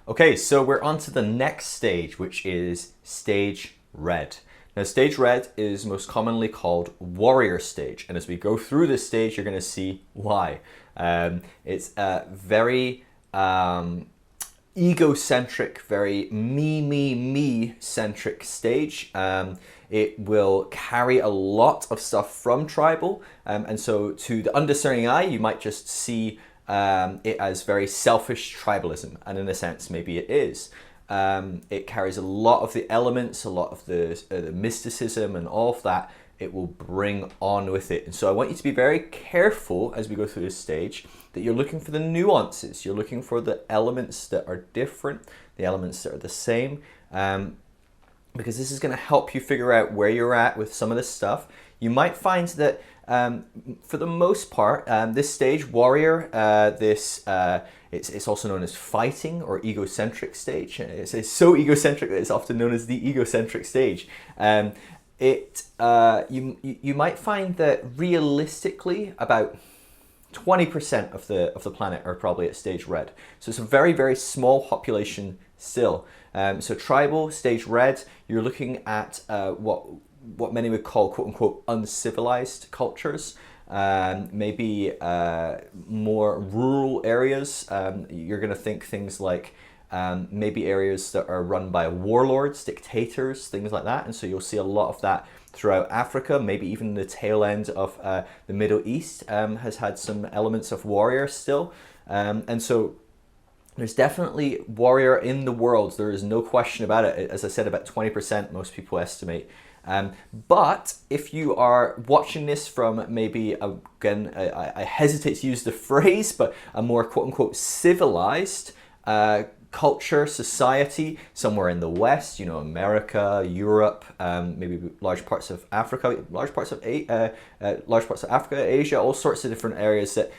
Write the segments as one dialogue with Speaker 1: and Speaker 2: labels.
Speaker 1: Okay, so we're on to the next stage, which is stage red. Now, stage red is most commonly called warrior stage, and as we go through this stage, you're going to see why. It's a very egocentric, very me centric stage. It will carry a lot of stuff from tribal, and so to the undiscerning eye, you might just see it as very selfish tribalism, and in a sense, maybe it is. It carries a lot of the elements, a lot of the mysticism, and all of that it will bring on with it. And so I want you to be very careful as we go through this stage that you're looking for the nuances. You're looking for the elements that are different, the elements that are the same, because this is going to help you figure out where you're at with some of this stuff. You might find that for the most part, this stage, warrior, it's also known as fighting or egocentric stage. It's so egocentric that it's often known as the egocentric stage. You might find that realistically about 20% of the planet are probably at stage red. So it's a very, very small population still. So tribal, stage red, you're looking at what many would call quote unquote uncivilized cultures. Maybe more rural areas. You're going to think things like maybe areas that are run by warlords, dictators, things like that. And so you'll see a lot of that throughout Africa. Maybe even the tail end of the Middle East has had some elements of warrior still. And so there's definitely warrior in the world. There is no question about it. As I said, about 20% most people estimate. But if you are watching this from maybe, again, I hesitate to use the phrase, but a more quote-unquote civilized culture, society, somewhere in the West, you know, America, Europe, maybe large parts of Africa, large parts of Africa, Asia, all sorts of different areas that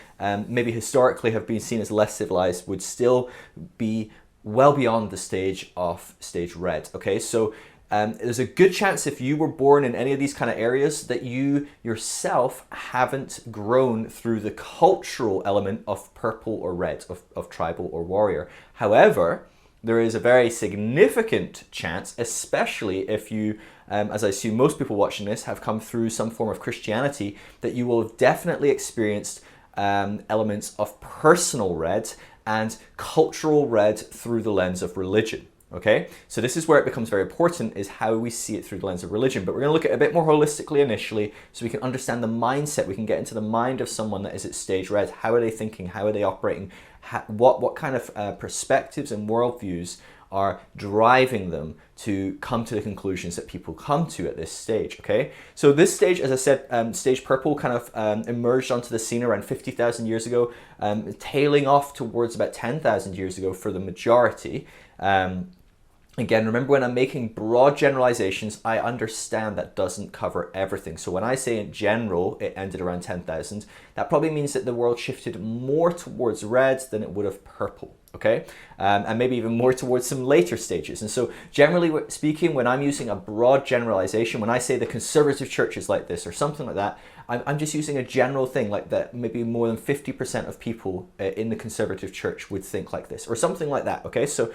Speaker 1: maybe historically have been seen as less civilized would still be well beyond the stage of stage red, okay? So there's a good chance if you were born in any of these kind of areas that you yourself haven't grown through the cultural element of purple or red, of tribal or warrior. However, there is a very significant chance, especially if you, as I assume most people watching this, have come through some form of Christianity, that you will have definitely experienced elements of personal red and cultural red through the lens of religion. Okay, so this is where it becomes very important, is how we see it through the lens of religion. But we're going to look at it a bit more holistically initially so we can understand the mindset. We can get into the mind of someone that is at stage red. How are they thinking? How are they operating? What kind of perspectives and worldviews are driving them to come to the conclusions that people come to at this stage, okay? So this stage, as I said, stage purple kind of emerged onto the scene around 50,000 years ago, tailing off towards about 10,000 years ago for the majority. Again, remember when I'm making broad generalizations, I understand that doesn't cover everything. So when I say in general, it ended around 10,000, that probably means that the world shifted more towards red than it would have purple, okay? And maybe even more towards some later stages. And so generally speaking, when I'm using a broad generalization, when I say the conservative church is like this or something like that, I'm just using a general thing like that. Maybe more than 50% of people in the conservative church would think like this or something like that, okay? So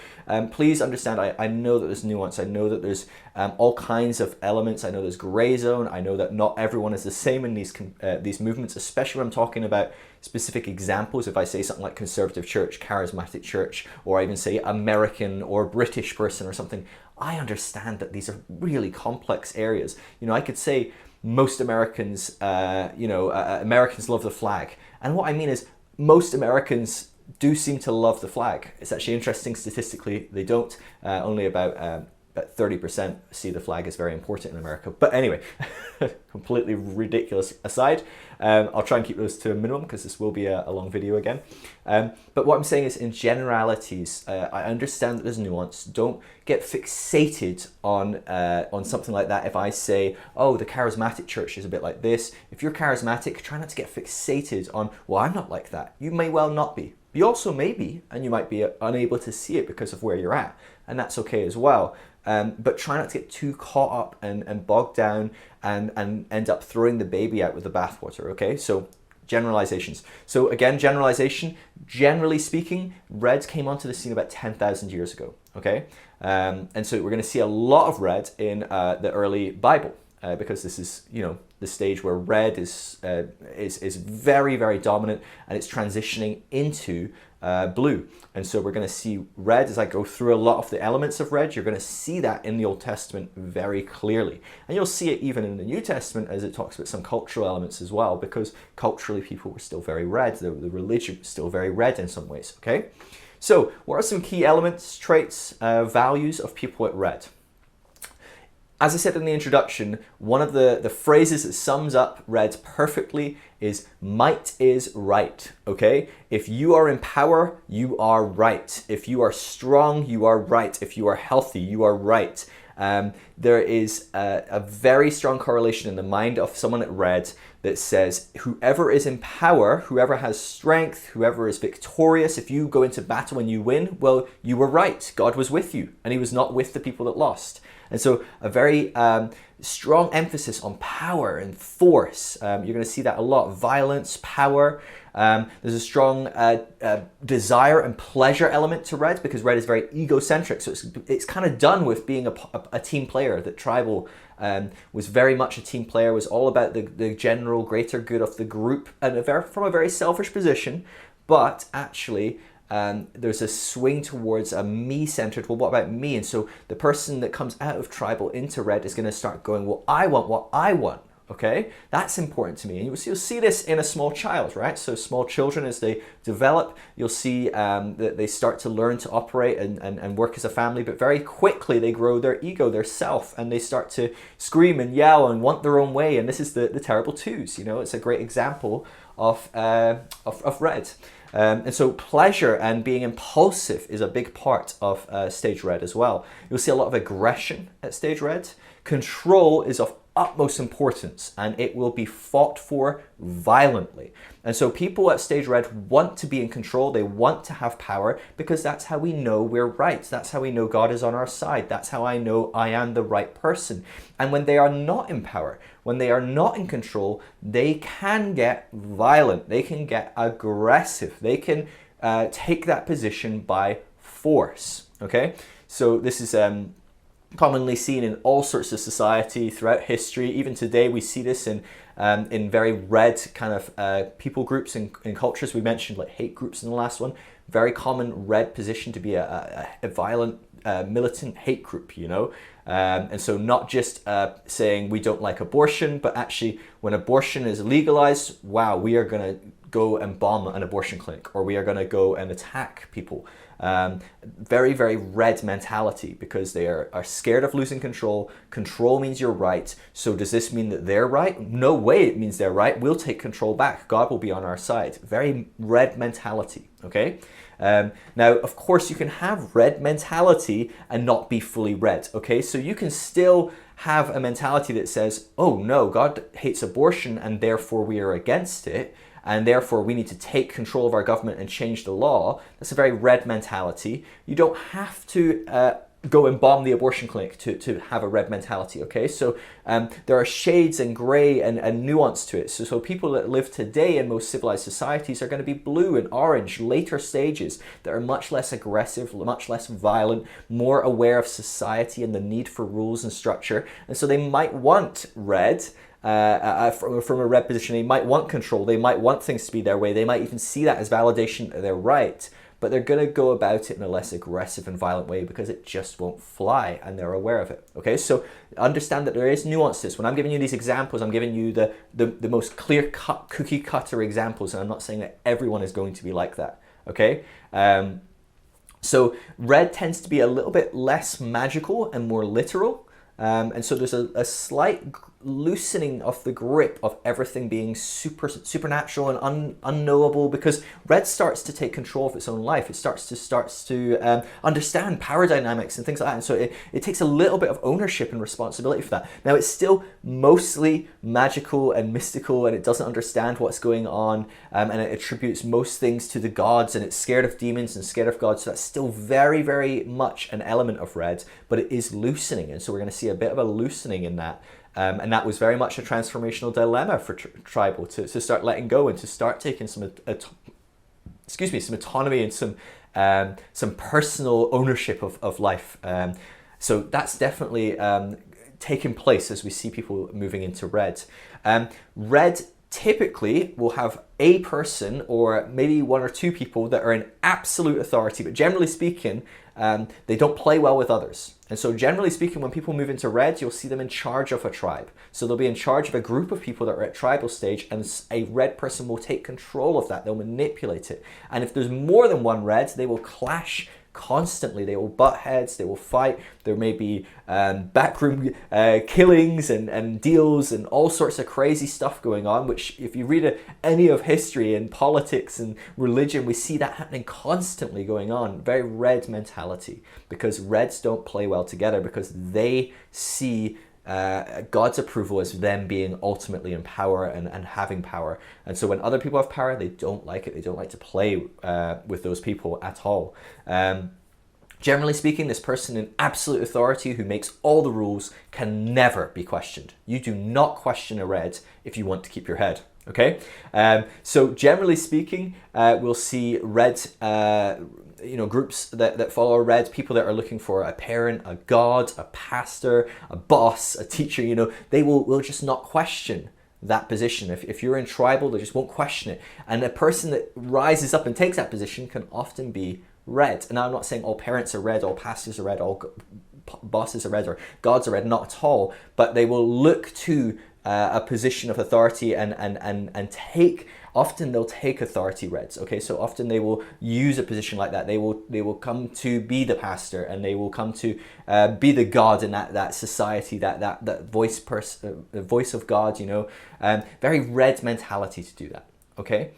Speaker 1: please understand, I know that there's nuance. I know that there's all kinds of elements. I know there's gray zone. I know that not everyone is the same in these movements, especially when I'm talking about specific examples. If I say something like conservative church, charismatic church, or I even say American or British person or something, I understand that these are really complex areas. You know, I could say most Americans, Americans love the flag. And what I mean is most Americans do seem to love the flag. It's actually interesting statistically, they don't. Only about 30% see the flag as very important in America. But anyway, completely ridiculous aside. I'll try and keep those to a minimum because this will be a long video again. But what I'm saying is, in generalities, I understand that there's nuance. Don't get fixated on something like that. If I say, oh, the charismatic church is a bit like this. If you're charismatic, try not to get fixated on, well, I'm not like that. You may well not be. You also may be, and you might be unable to see it because of where you're at. And that's okay as well. But try not to get too caught up and bogged down and end up throwing the baby out with the bathwater, okay? So generalizations. So again, generalization, generally speaking, red came onto the scene about 10,000 years ago, okay? And so we're going to see a lot of red in the early Bible. Because this is, the stage where red is very, very dominant, and it's transitioning into blue. And so we're going to see red, as I go through a lot of the elements of red, you're going to see that in the Old Testament very clearly. And you'll see it even in the New Testament as it talks about some cultural elements as well, because culturally people were still very red. The religion was still very red in some ways, okay? So what are some key elements, traits, values of people at red? As I said in the introduction, one of the phrases that sums up red perfectly is might is right, okay? If you are in power, you are right. If you are strong, you are right. If you are healthy, you are right. There is a very strong correlation in the mind of someone at red that says whoever is in power, whoever has strength, whoever is victorious, if you go into battle and you win, well, you were right. God was with you, and he was not with the people that lost. And so a very strong emphasis on power and force. You're going to see that a lot. Violence, power. There's a strong desire and pleasure element to red, because red is very egocentric. So it's kind of done with being a team player. That tribal was very much a team player, was all about the general greater good of the group, and from a very selfish position. But actually, there's a swing towards a me-centered, well, what about me? And so the person that comes out of tribal into red is going to start going, well, I want what I want, okay? That's important to me. And you'll see this in a small child, right? So small children, as they develop, you'll see that they start to learn to operate and work as a family, but very quickly they grow their ego, their self, and they start to scream and yell and want their own way. And this is the terrible twos, it's a great example of red. And so pleasure and being impulsive is a big part of stage red as well. You'll see a lot of aggression at stage red. Control is of utmost importance, and it will be fought for violently. And so people at stage red want to be in control. They want to have power, because that's how we know we're right. That's how we know God is on our side. That's how I know I am the right person. And when they are not in power, when they are not in control, they can get violent. They can get aggressive. They can take that position by force. Okay? So this is commonly seen in all sorts of society throughout history. Even today, we see this in very red kind of people groups and cultures. We mentioned like hate groups in the last one. Very common red position to be a violent, militant hate group, and so not just saying we don't like abortion, but actually when abortion is legalized, wow, we are going to go and bomb an abortion clinic, or we are going to go and attack people. Very, very red mentality, because they are scared of losing control. Control means you're right. So does this mean that they're right? No way it means they're right. We'll take control back. God will be on our side. Very red mentality, okay? Now, of course, you can have red mentality and not be fully red, okay? So you can still have a mentality that says, oh no, God hates abortion and therefore we are against it, and therefore we need to take control of our government and change the law. That's a very red mentality. You don't have to go and bomb the abortion clinic to have a red mentality, okay? So there are shades and gray and nuance to it. So people that live today in most civilized societies are going to be blue and orange, later stages that are much less aggressive, much less violent, more aware of society and the need for rules and structure. And so they might want red. From a red position, they might want control, they might want things to be their way, they might even see that as validation that they're right, but they're going to go about it in a less aggressive and violent way because it just won't fly, and they're aware of it. Okay, so understand that there is nuance to this. When I'm giving you these examples, I'm giving you the most clear-cut, cookie-cutter examples, and I'm not saying that everyone is going to be like that. Okay, so red tends to be a little bit less magical and more literal. And so there's a slight loosening of the grip of everything being supernatural and unknowable, because red starts to take control of its own life. It starts to understand power dynamics and things like that. And so it takes a little bit of ownership and responsibility for that. Now, it's still mostly magical and mystical, and it doesn't understand what's going on, and it attributes most things to the gods, and it's scared of demons and scared of gods. So that's still very, very much an element of red, but it is loosening. And so we're going to see a bit of a loosening in that And that was very much a transformational dilemma for tribal to start letting go and to start taking some autonomy and some personal ownership of life. So that's definitely taken place as we see people moving into red. Red typically will have a person or maybe one or two people that are in absolute authority, but generally speaking, they don't play well with others. And so generally speaking, when people move into red, you'll see them in charge of a tribe. So they'll be in charge of a group of people that are at tribal stage, and a red person will take control of that. They'll manipulate it. And if there's more than one red, they will clash constantly. They will butt heads, they will fight. There may be backroom killings and deals and all sorts of crazy stuff going on, which if you read any of history and politics and religion, we see that happening constantly going on. Very red mentality, because reds don't play well together, because they see God's approval as them being ultimately in power and having power. And so when other people have power, they don't like it. They don't like to play with those people at all. Generally speaking, this person in absolute authority who makes all the rules can never be questioned. You do not question a red if you want to keep your head. Okay? So generally speaking, we'll see red groups that follow a red, people that are looking for a parent, a god, a pastor, a boss, a teacher, they will just not question that position. If you're in tribal, they just won't question it. And a person that rises up and takes that position can often be red. And now I'm not saying all parents are red, all pastors are red, all bosses are red, or gods are red, not at all, but they will look to a position of authority and take. Often they'll take authority reds, okay? So often they will use a position like that. They will come to be the pastor, and they will come to be the God in that society, that voice of God, very red mentality to do that, okay?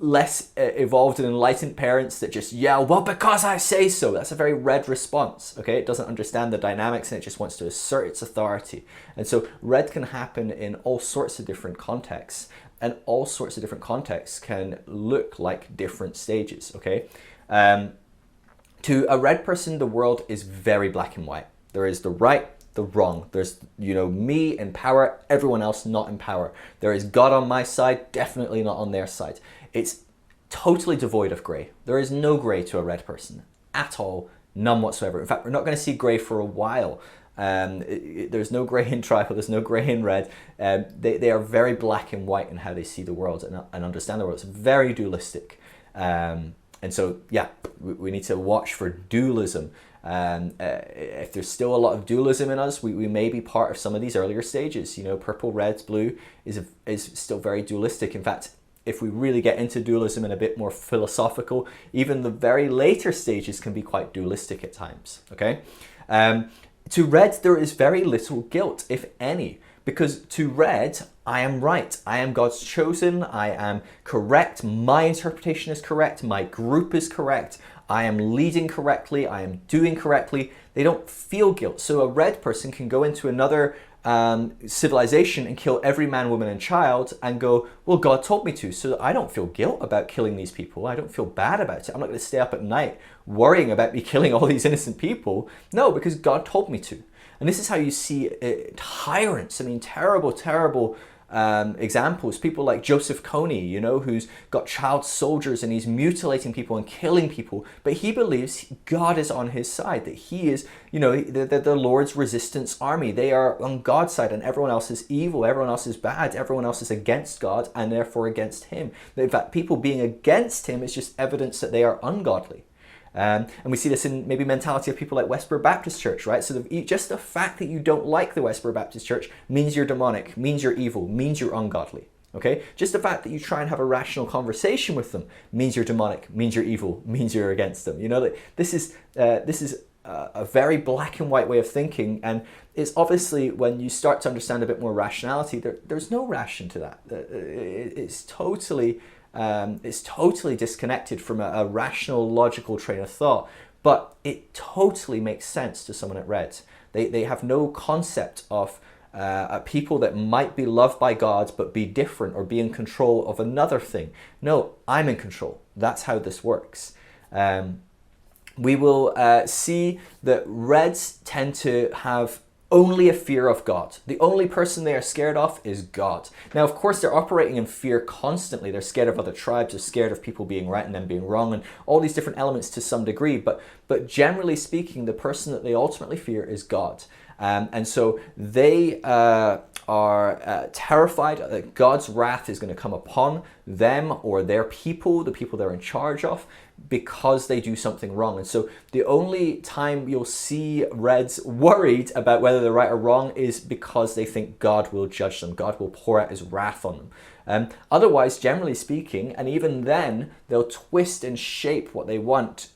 Speaker 1: Less evolved and enlightened parents that just yell, well, because I say so. That's a very red response, okay? It doesn't understand the dynamics, and it just wants to assert its authority. And so red can happen in all sorts of different contexts, and all sorts of different contexts can look like different stages, okay? To a red person, the world is very black and white. There is the right, the wrong. There's, me in power, everyone else not in power. There is God on my side, definitely not on their side. It's totally devoid of grey. There is no grey to a red person at all, none whatsoever. In fact, we're not going to see grey for a while. There's no grey in tribal, there's no grey in red. They are very black and white in how they see the world and understand the world. It's very dualistic. And so, yeah, we need to watch for dualism. If there's still a lot of dualism in us, we may be part of some of these earlier stages. Purple, red, blue is still very dualistic. In fact, if we really get into dualism and a bit more philosophical, even the very later stages can be quite dualistic at times, okay? To red, there is very little guilt, if any, because to red, I am right. I am God's chosen. I am correct. My interpretation is correct. My group is correct. I am leading correctly. I am doing correctly. They don't feel guilt. So a red person can go into another civilization and kill every man, woman, and child and go, well, God told me to, so I don't feel guilt about killing these people. I don't feel bad about it. I'm not going to stay up at night worrying about me killing all these innocent people. No, because God told me to. And this is how you see tyrants. I mean, terrible, terrible examples. People like Joseph Kony, who's got child soldiers and he's mutilating people and killing people, but he believes God is on his side, that he is, the Lord's resistance army. They are on God's side, and everyone else is evil, everyone else is bad, everyone else is against God and therefore against him. In fact, people being against him is just evidence that they are ungodly. And we see this in maybe mentality of people like Westboro Baptist Church, right? So just the fact that you don't like the Westboro Baptist Church means you're demonic, means you're evil, means you're ungodly, okay? Just the fact that you try and have a rational conversation with them means you're demonic, means you're evil, means you're against them. This is a very black and white way of thinking, and it's obviously when you start to understand a bit more rationality, there's no ration to that. It's totally disconnected from a rational, logical train of thought, but it totally makes sense to someone at red. They have no concept of people that might be loved by God but be different or be in control of another thing. No, I'm in control. That's how this works. We will see that reds tend to have only a fear of God. The only person they are scared of is God. Now, of course, they're operating in fear constantly. They're scared of other tribes. They're scared of people being right and them being wrong, and all these different elements to some degree. But generally speaking, the person that they ultimately fear is God. And so they are terrified that God's wrath is going to come upon them or their people, the people they're in charge of, because they do something wrong. And so the only time you'll see Reds worried about whether they're right or wrong is because they think God will judge them. God will pour out his wrath on them. Otherwise, generally speaking, and even then, they'll twist and shape what they want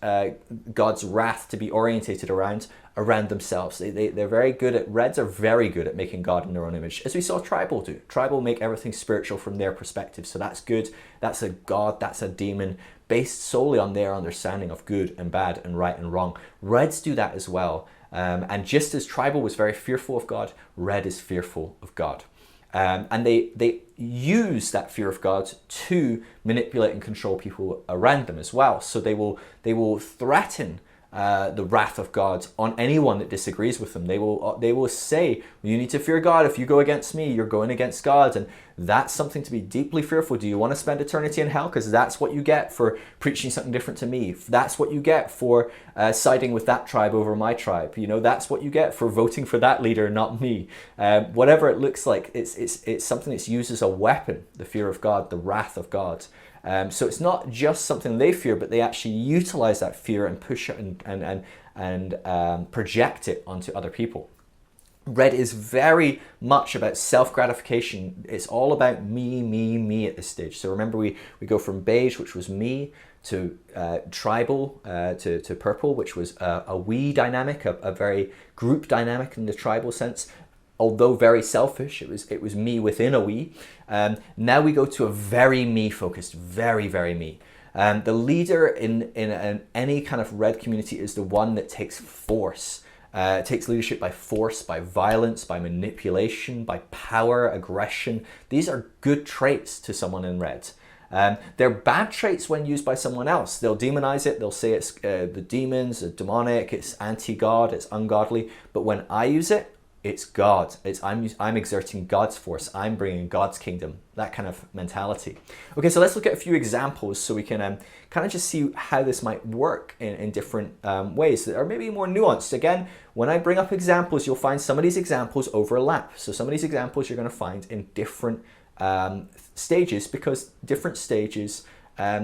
Speaker 1: God's wrath to be orientated around themselves. They're very good at, Reds are very good at making God in their own image, as we saw Tribal do. Tribal make everything spiritual from their perspective, so that's good. That's a God, that's a demon, based solely on their understanding of good and bad and right and wrong. Reds do that as well. And just as Tribal was very fearful of God, Red is fearful of God. And they use that fear of God to manipulate and control people around them as well. So they will threaten the wrath of God on anyone that disagrees with them. They will say, you need to fear God. If you go against me, you're going against God. And that's something to be deeply fearful. Do you want to spend eternity in hell? Because that's what you get for preaching something different to me. That's what you get for siding with that tribe over my tribe. You know, that's what you get for voting for that leader, not me. Whatever it looks like, it's something that's used as a weapon, the fear of God, the wrath of God. So it's not just something they fear, but they actually utilize that fear and push it and project it onto other people. Red is very much about self-gratification. It's all about me at this stage. So remember, we go from beige, which was me, to tribal, to purple, which was a we dynamic, a very group dynamic in the tribal sense. Although very selfish, it was me within a we. Now we go to a very me focused, very me. The leader in any kind of Red community is the one that takes force. Takes leadership by force, by violence, by manipulation, by power, aggression. These are good traits to someone in Red. They're bad traits when used by someone else. They'll demonize it. They'll say it's the demons, the demonic, it's anti-God, it's ungodly. But when I use it, it's God. I'm exerting God's force. I'm bringing God's kingdom. That kind of mentality. Okay, so let's look at a few examples so we can kind of just see how this might work in different ways that are maybe more nuanced. Again, when I bring up examples, you'll find some of these examples overlap. So some of these examples you're going to find in different stages, because different stages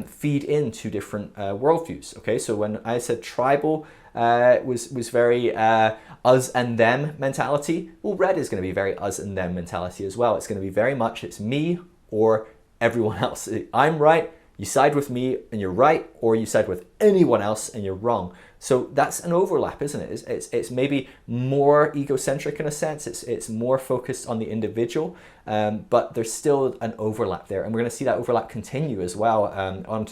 Speaker 1: feed into different worldviews. Okay, so when I said tribal was very us and them mentality, well, Red is going to be very us and them mentality as well. It's going to be very much it's me or everyone else. I'm right, you side with me and you're right, or you side with anyone else and you're wrong. So that's an overlap, isn't it? It's maybe more egocentric in a sense. It's more focused on the individual, but there's still an overlap there. And we're going to see that overlap continue as well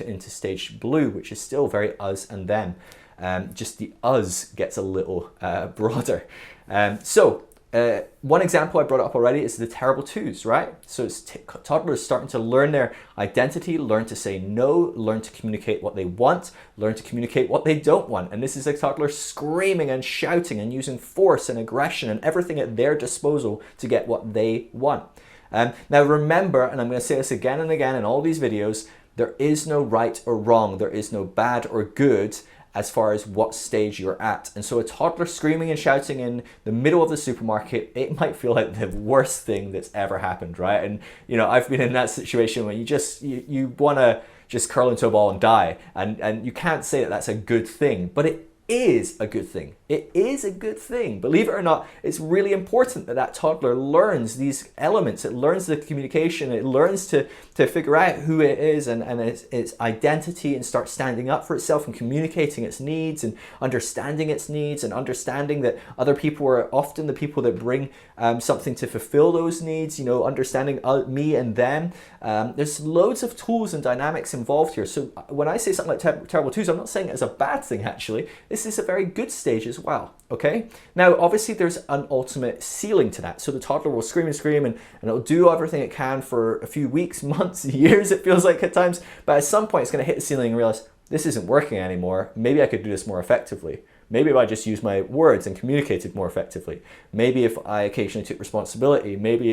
Speaker 1: into stage blue, which is still very us and them. Just the us gets a little broader. One example I brought up already is the terrible twos, right? So it's toddlers starting to learn their identity, learn to say no, learn to communicate what they want, learn to communicate what they don't want. And this is a toddler screaming and shouting and using force and aggression and everything at their disposal to get what they want. Now remember, and I'm going to say this again and again in all these videos, there is no right or wrong, there is no bad or good as far as what stage you're at. And so a toddler screaming and shouting in the middle of the supermarket, it might feel like the worst thing that's ever happened, right? And you know, I've been in that situation where you want to just curl into a ball and die, and you can't say that that's a good thing, but it is a good thing. It is a good thing. Believe it or not, it's really important that toddler learns these elements. It learns the communication. It learns to figure out who it is and its identity, and start standing up for itself and communicating its needs and understanding its needs, and understanding that other people are often the people that bring something to fulfill those needs, you know, understanding me and them. There's loads of tools and dynamics involved here. So when I say something like terrible twos, I'm not saying it as a bad thing, actually. This is a very good stage as well, okay? Now, obviously, there's an ultimate ceiling to that. So the toddler will scream and scream, and it'll do everything it can for a few weeks, months, years, it feels like at times. But at some point, it's going to hit the ceiling and realize, this isn't working anymore. Maybe I could do this more effectively. Maybe if I just use my words and communicated more effectively. Maybe if I occasionally took responsibility, maybe,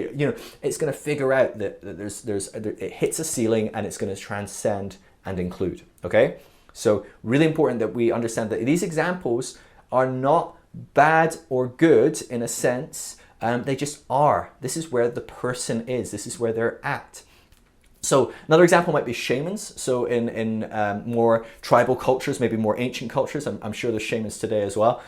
Speaker 1: it's going to figure out that it hits a ceiling and it's going to transcend and include, okay? So really important that we understand that these examples are not bad or good in a sense. They just are. This is where the person is. This is where they're at. So another example might be shamans. So in more tribal cultures, maybe more ancient cultures, I'm sure there's shamans today as well.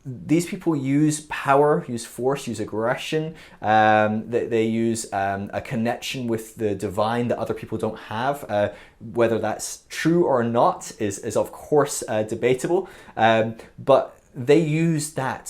Speaker 1: These people use power, use force, use aggression. They use a connection with the divine that other people don't have. Whether that's true or not is of course debatable. But they use that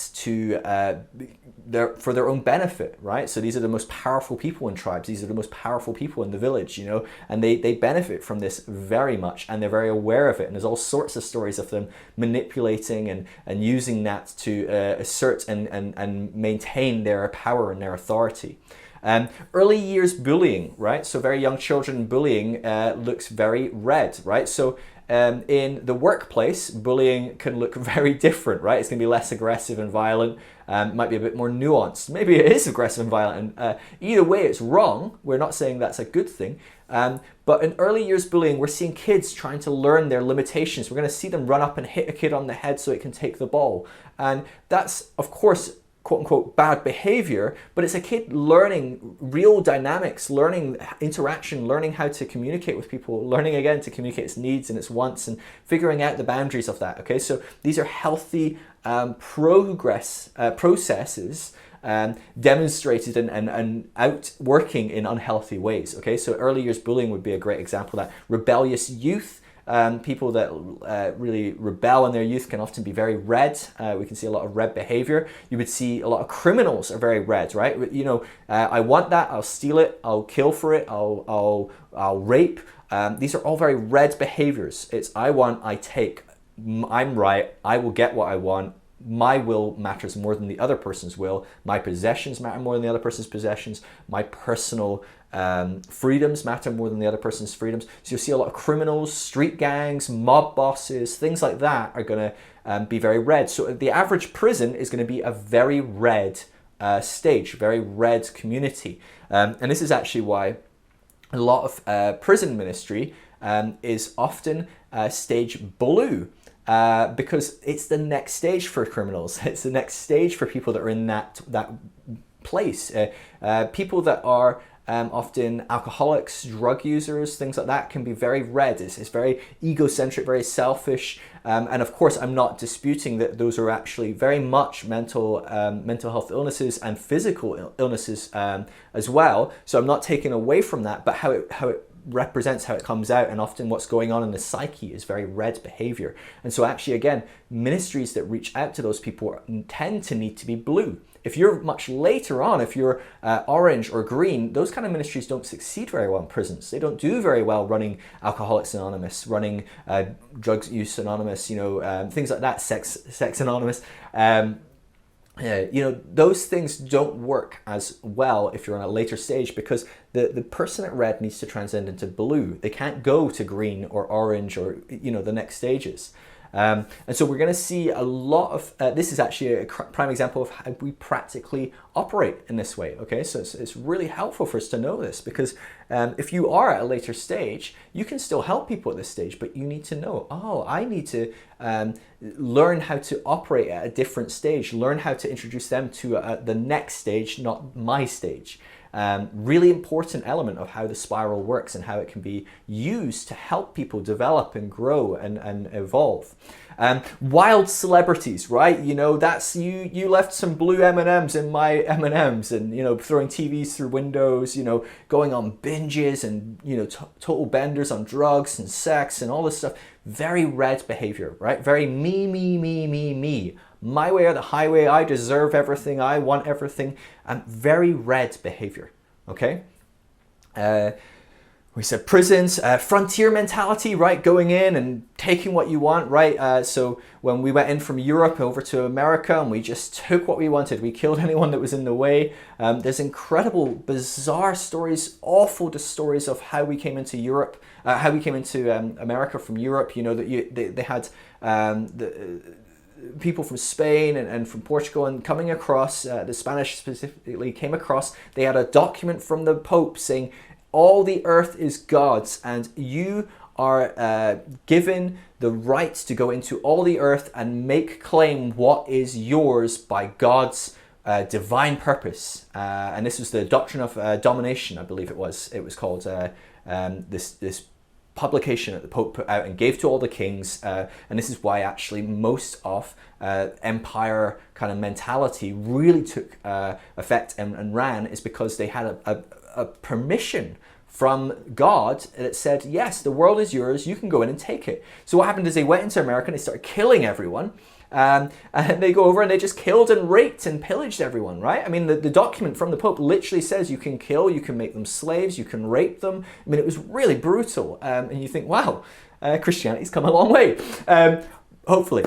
Speaker 1: for their own benefit, right? So these are the most powerful people in tribes. These are the most powerful people in the village, and they benefit from this very much, and they're very aware of it. And there's all sorts of stories of them manipulating and using that to assert and maintain their power and their authority. Early years bullying, right? So very young children bullying looks very red, right? So in the workplace, bullying can look very different, right? It's going to be less aggressive and violent. Might be a bit more nuanced. Maybe it is aggressive and violent. And either way, it's wrong. We're not saying that's a good thing. But in early years bullying, we're seeing kids trying to learn their limitations. We're going to see them run up and hit a kid on the head so it can take the ball. And that's, of course, quote unquote bad behavior, but it's a kid learning real dynamics, learning interaction, learning how to communicate with people, learning again to communicate its needs and its wants, and figuring out the boundaries of that. Okay, so these are healthy processes demonstrated and outworking in unhealthy ways. Okay, so early years bullying would be a great example of that. Rebellious youth. People that really rebel in their youth can often be very red. We can see a lot of red behavior. You would see a lot of criminals are very red, right? I want that, I'll steal it, I'll kill for it, I'll rape. These are all very red behaviors. It's I want, I take, I'm right, I will get what I want. My will matters more than the other person's will. My possessions matter more than the other person's possessions. My personal freedoms matter more than the other person's freedoms. So you'll see a lot of criminals, street gangs, mob bosses, things like that are going to be very red. So the average prison is going to be a very red stage, very red community. And this is actually why a lot of prison ministry is often stage blue. Because it's the next stage for criminals. It's the next stage for people that are in that place. People that are often alcoholics, drug users, things like that can be very red. It's very egocentric, very selfish. And of course, I'm not disputing that those are actually very much mental health illnesses and physical illnesses as well. So I'm not taking away from that, but how it represents how it comes out, and often what's going on in the psyche is very red behavior. And so actually, again, ministries that reach out to those people tend to need to be blue. If you're much later on, if you're orange or green, those kind of ministries don't succeed very well in prisons. They don't do very well running Alcoholics Anonymous, running Drugs Use Anonymous, things like that, Sex Anonymous. Those things don't work as well if you're on a later stage, because the person at red needs to transcend into blue. They can't go to green or orange or the next stages. And so we're going to see a lot of this is actually a prime example of how we practically operate in this way. Okay, so it's really helpful for us to know this, because if you are at a later stage, you can still help people at this stage, but you need to know, I need to learn how to operate at a different stage, learn how to introduce them to the next stage, not my stage. Really important element of how the spiral works and how it can be used to help people develop and grow and evolve. Wild celebrities, right? That's you left some blue M&Ms in my M&Ms, and throwing TVs through windows, going on binges and total benders on drugs and sex and all this stuff. Very red behavior, right? Very me. My way or the highway, I deserve everything, I want everything. Very red behavior, okay? we said prisons, frontier mentality, right? Going in and taking what you want, right? So when we went in from Europe over to America and we just took what we wanted, we killed anyone that was in the way. There's incredible, bizarre stories, awful stories of how we came into Europe, how we came into America from Europe. You know, that they had people from Spain and from Portugal and coming across, the Spanish specifically came across, they had a document from the Pope saying, all the earth is God's, and you are given the right to go into all the earth and make claim what is yours by God's divine purpose. And this was the doctrine of domination, I believe it was. It was called this publication that the Pope put out and gave to all the kings. And this is why actually most of empire kind of mentality really took effect and ran, is because they had a permission from God that said, yes, the world is yours, you can go in and take it. So what happened is they went into America and they started killing everyone. And they go over and they just killed and raped and pillaged everyone, right? I mean, the document from the Pope literally says you can kill, you can make them slaves, you can rape them. I mean, it was really brutal. And you think, wow, Christianity's come a long way, hopefully.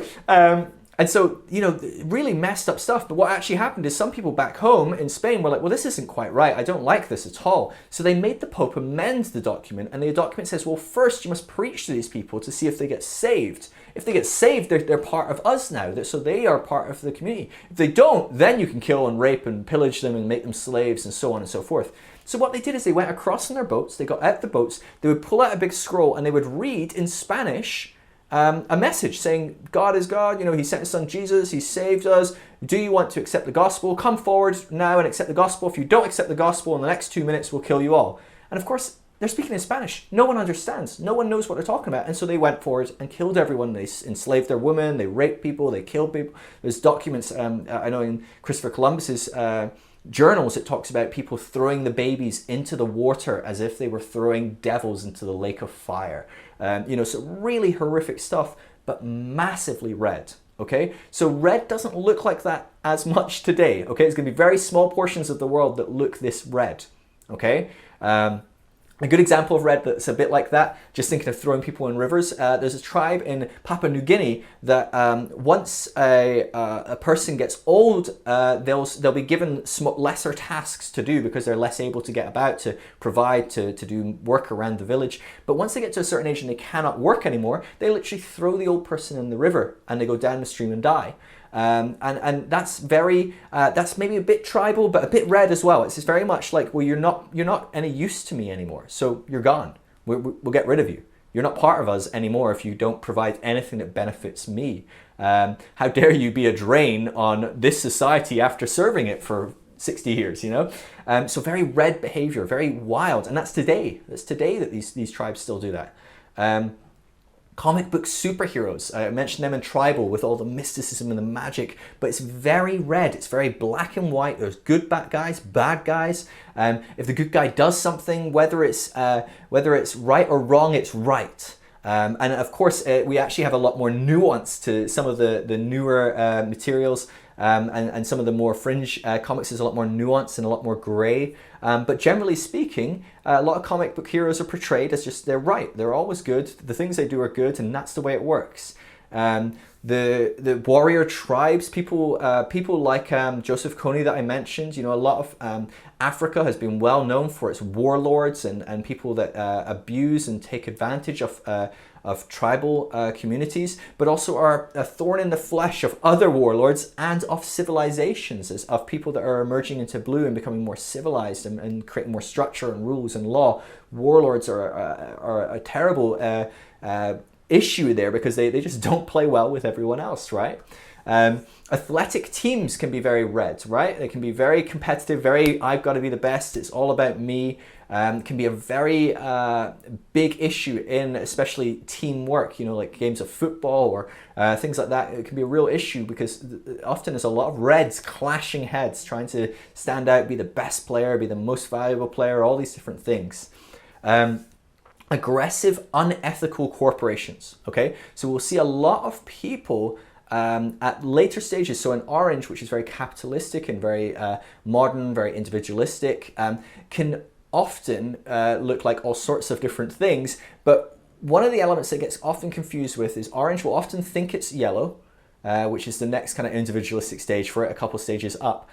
Speaker 1: And so, you know, really messed up stuff. But what actually happened is some people back home in Spain were like, well, this isn't quite right. I don't like this at all. So they made the Pope amend the document. And the document says, well, first you must preach to these people to see if they get saved. If they get saved, they're part of us now. So they are part of the community. If they don't, then you can kill and rape and pillage them and make them slaves and so on and so forth. So what they did is they went across in their boats. They got out the boats. They would pull out a big scroll and they would read in Spanish a message saying, God is God, you know, he sent his son Jesus, he saved us. Do you want to accept the gospel? Come forward now and accept the gospel. If you don't accept the gospel, in the next 2 minutes, we'll kill you all. And of course, they're speaking in Spanish. No one understands. No one knows what they're talking about. And so they went forward and killed everyone. They enslaved their women. They raped people. They killed people. There's documents, I know in Christopher Columbus's journals, it talks about people throwing the babies into the water as if they were throwing devils into the lake of fire. You know, so really horrific stuff, but massively red. Okay, so red doesn't look like that as much today. Okay, it's going to be very small portions of the world that look this red. Okay. A good example of red that's a bit like that, just thinking of throwing people in rivers, there's a tribe in Papua New Guinea that once a person gets old, they'll be given lesser tasks to do because they're less able to get about, to provide, to do work around the village. But once they get to a certain age and they cannot work anymore, they literally throw the old person in the river and they go down the stream and die. And that's that's maybe a bit tribal, but a bit red as well. It's just very much like, well, you're not any use to me anymore, so you're gone. We'll get rid of you. You're not part of us anymore if you don't provide anything that benefits me. How dare you be a drain on this society after serving it for 60 years, you know? So very red behavior, very wild, and that's today. That's today that these tribes still do that. Comic book superheroes, I mentioned them in Tribal with all the mysticism and the magic, but it's very red, it's very black and white. There's good bad guys, bad guys. If the good guy does something, whether it's right or wrong, it's right. And of course, we actually have a lot more nuance to some of the newer materials. And some of the more fringe comics is a lot more nuanced and a lot more grey. But generally speaking, a lot of comic book heroes are portrayed as just, they're right, they're always good, the things they do are good, and that's the way it works. The warrior tribes, people like Joseph Kony that I mentioned, you know, a lot of Africa has been well known for its warlords and people that abuse and take advantage of tribal communities, but also are a thorn in the flesh of other warlords and of civilizations, of people that are emerging into blue and becoming more civilized and creating more structure and rules and law. Warlords are a terrible issue there because they just don't play well with everyone else, right? Athletic teams can be very red, right? They can be very competitive, very, I've got to be the best, it's all about me. Can be a very big issue in especially teamwork, you know, like games of football or things like that. It can be a real issue because often there's a lot of reds clashing heads, trying to stand out, be the best player, be the most valuable player, all these different things. Aggressive, unethical corporations, okay? So we'll see a lot of people at later stages, so in orange, which is very capitalistic and very modern, very individualistic, can often look like all sorts of different things, but one of the elements that gets often confused with is orange will often think it's yellow, which is the next kind of individualistic stage for it, a couple stages up.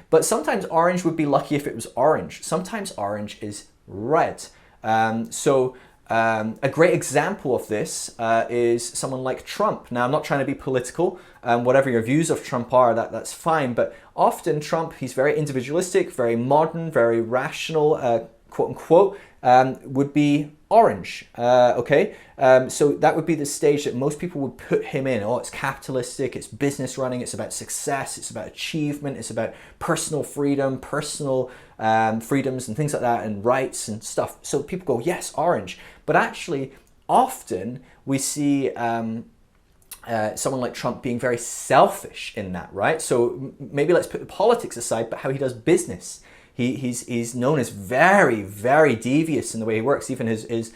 Speaker 1: But sometimes orange would be lucky if it was orange. Sometimes orange is red. A great example of this is someone like Trump. Now, I'm not trying to be political. Whatever your views of Trump are, that's fine. But often Trump, he's very individualistic, very modern, very rational, quote unquote, would be orange. So that would be the stage that most people would put him in. Oh, it's capitalistic, it's business running, it's about success, it's about achievement, it's about personal freedom, personal freedoms and things like that, and rights and stuff. So people go, yes, orange. But actually, often we see someone like Trump being very selfish in that, right? So maybe let's put the politics aside, but how he does business. He's known as very, very devious in the way he works. Even his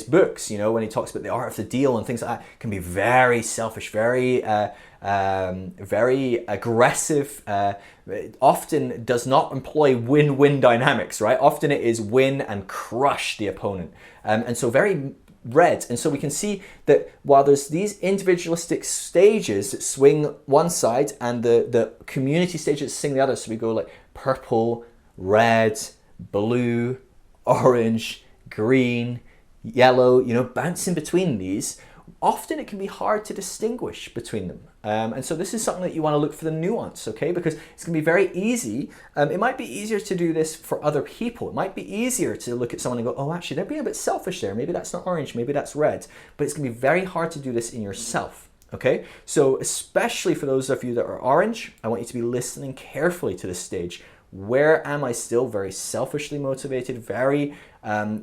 Speaker 1: books, you know, when he talks about the art of the deal and things like that, can be very selfish, very aggressive. Often does not employ win-win dynamics, right? Often it is win and crush the opponent, and so very red. And so we can see that while there's these individualistic stages that swing one side and the community stages that swing the other, so we go like purple, red, blue, orange, green, yellow, you know, bouncing between these, often it can be hard to distinguish between them. And so this is something that you want to look for the nuance, okay? Because it's going to be very easy. It might be easier to do this for other people. It might be easier to look at someone and go, oh, actually, they're being a bit selfish there. Maybe that's not orange, maybe that's red. But it's going to be very hard to do this in yourself, okay? So especially for those of you that are orange, I want you to be listening carefully to this stage. Where am I still very selfishly motivated, very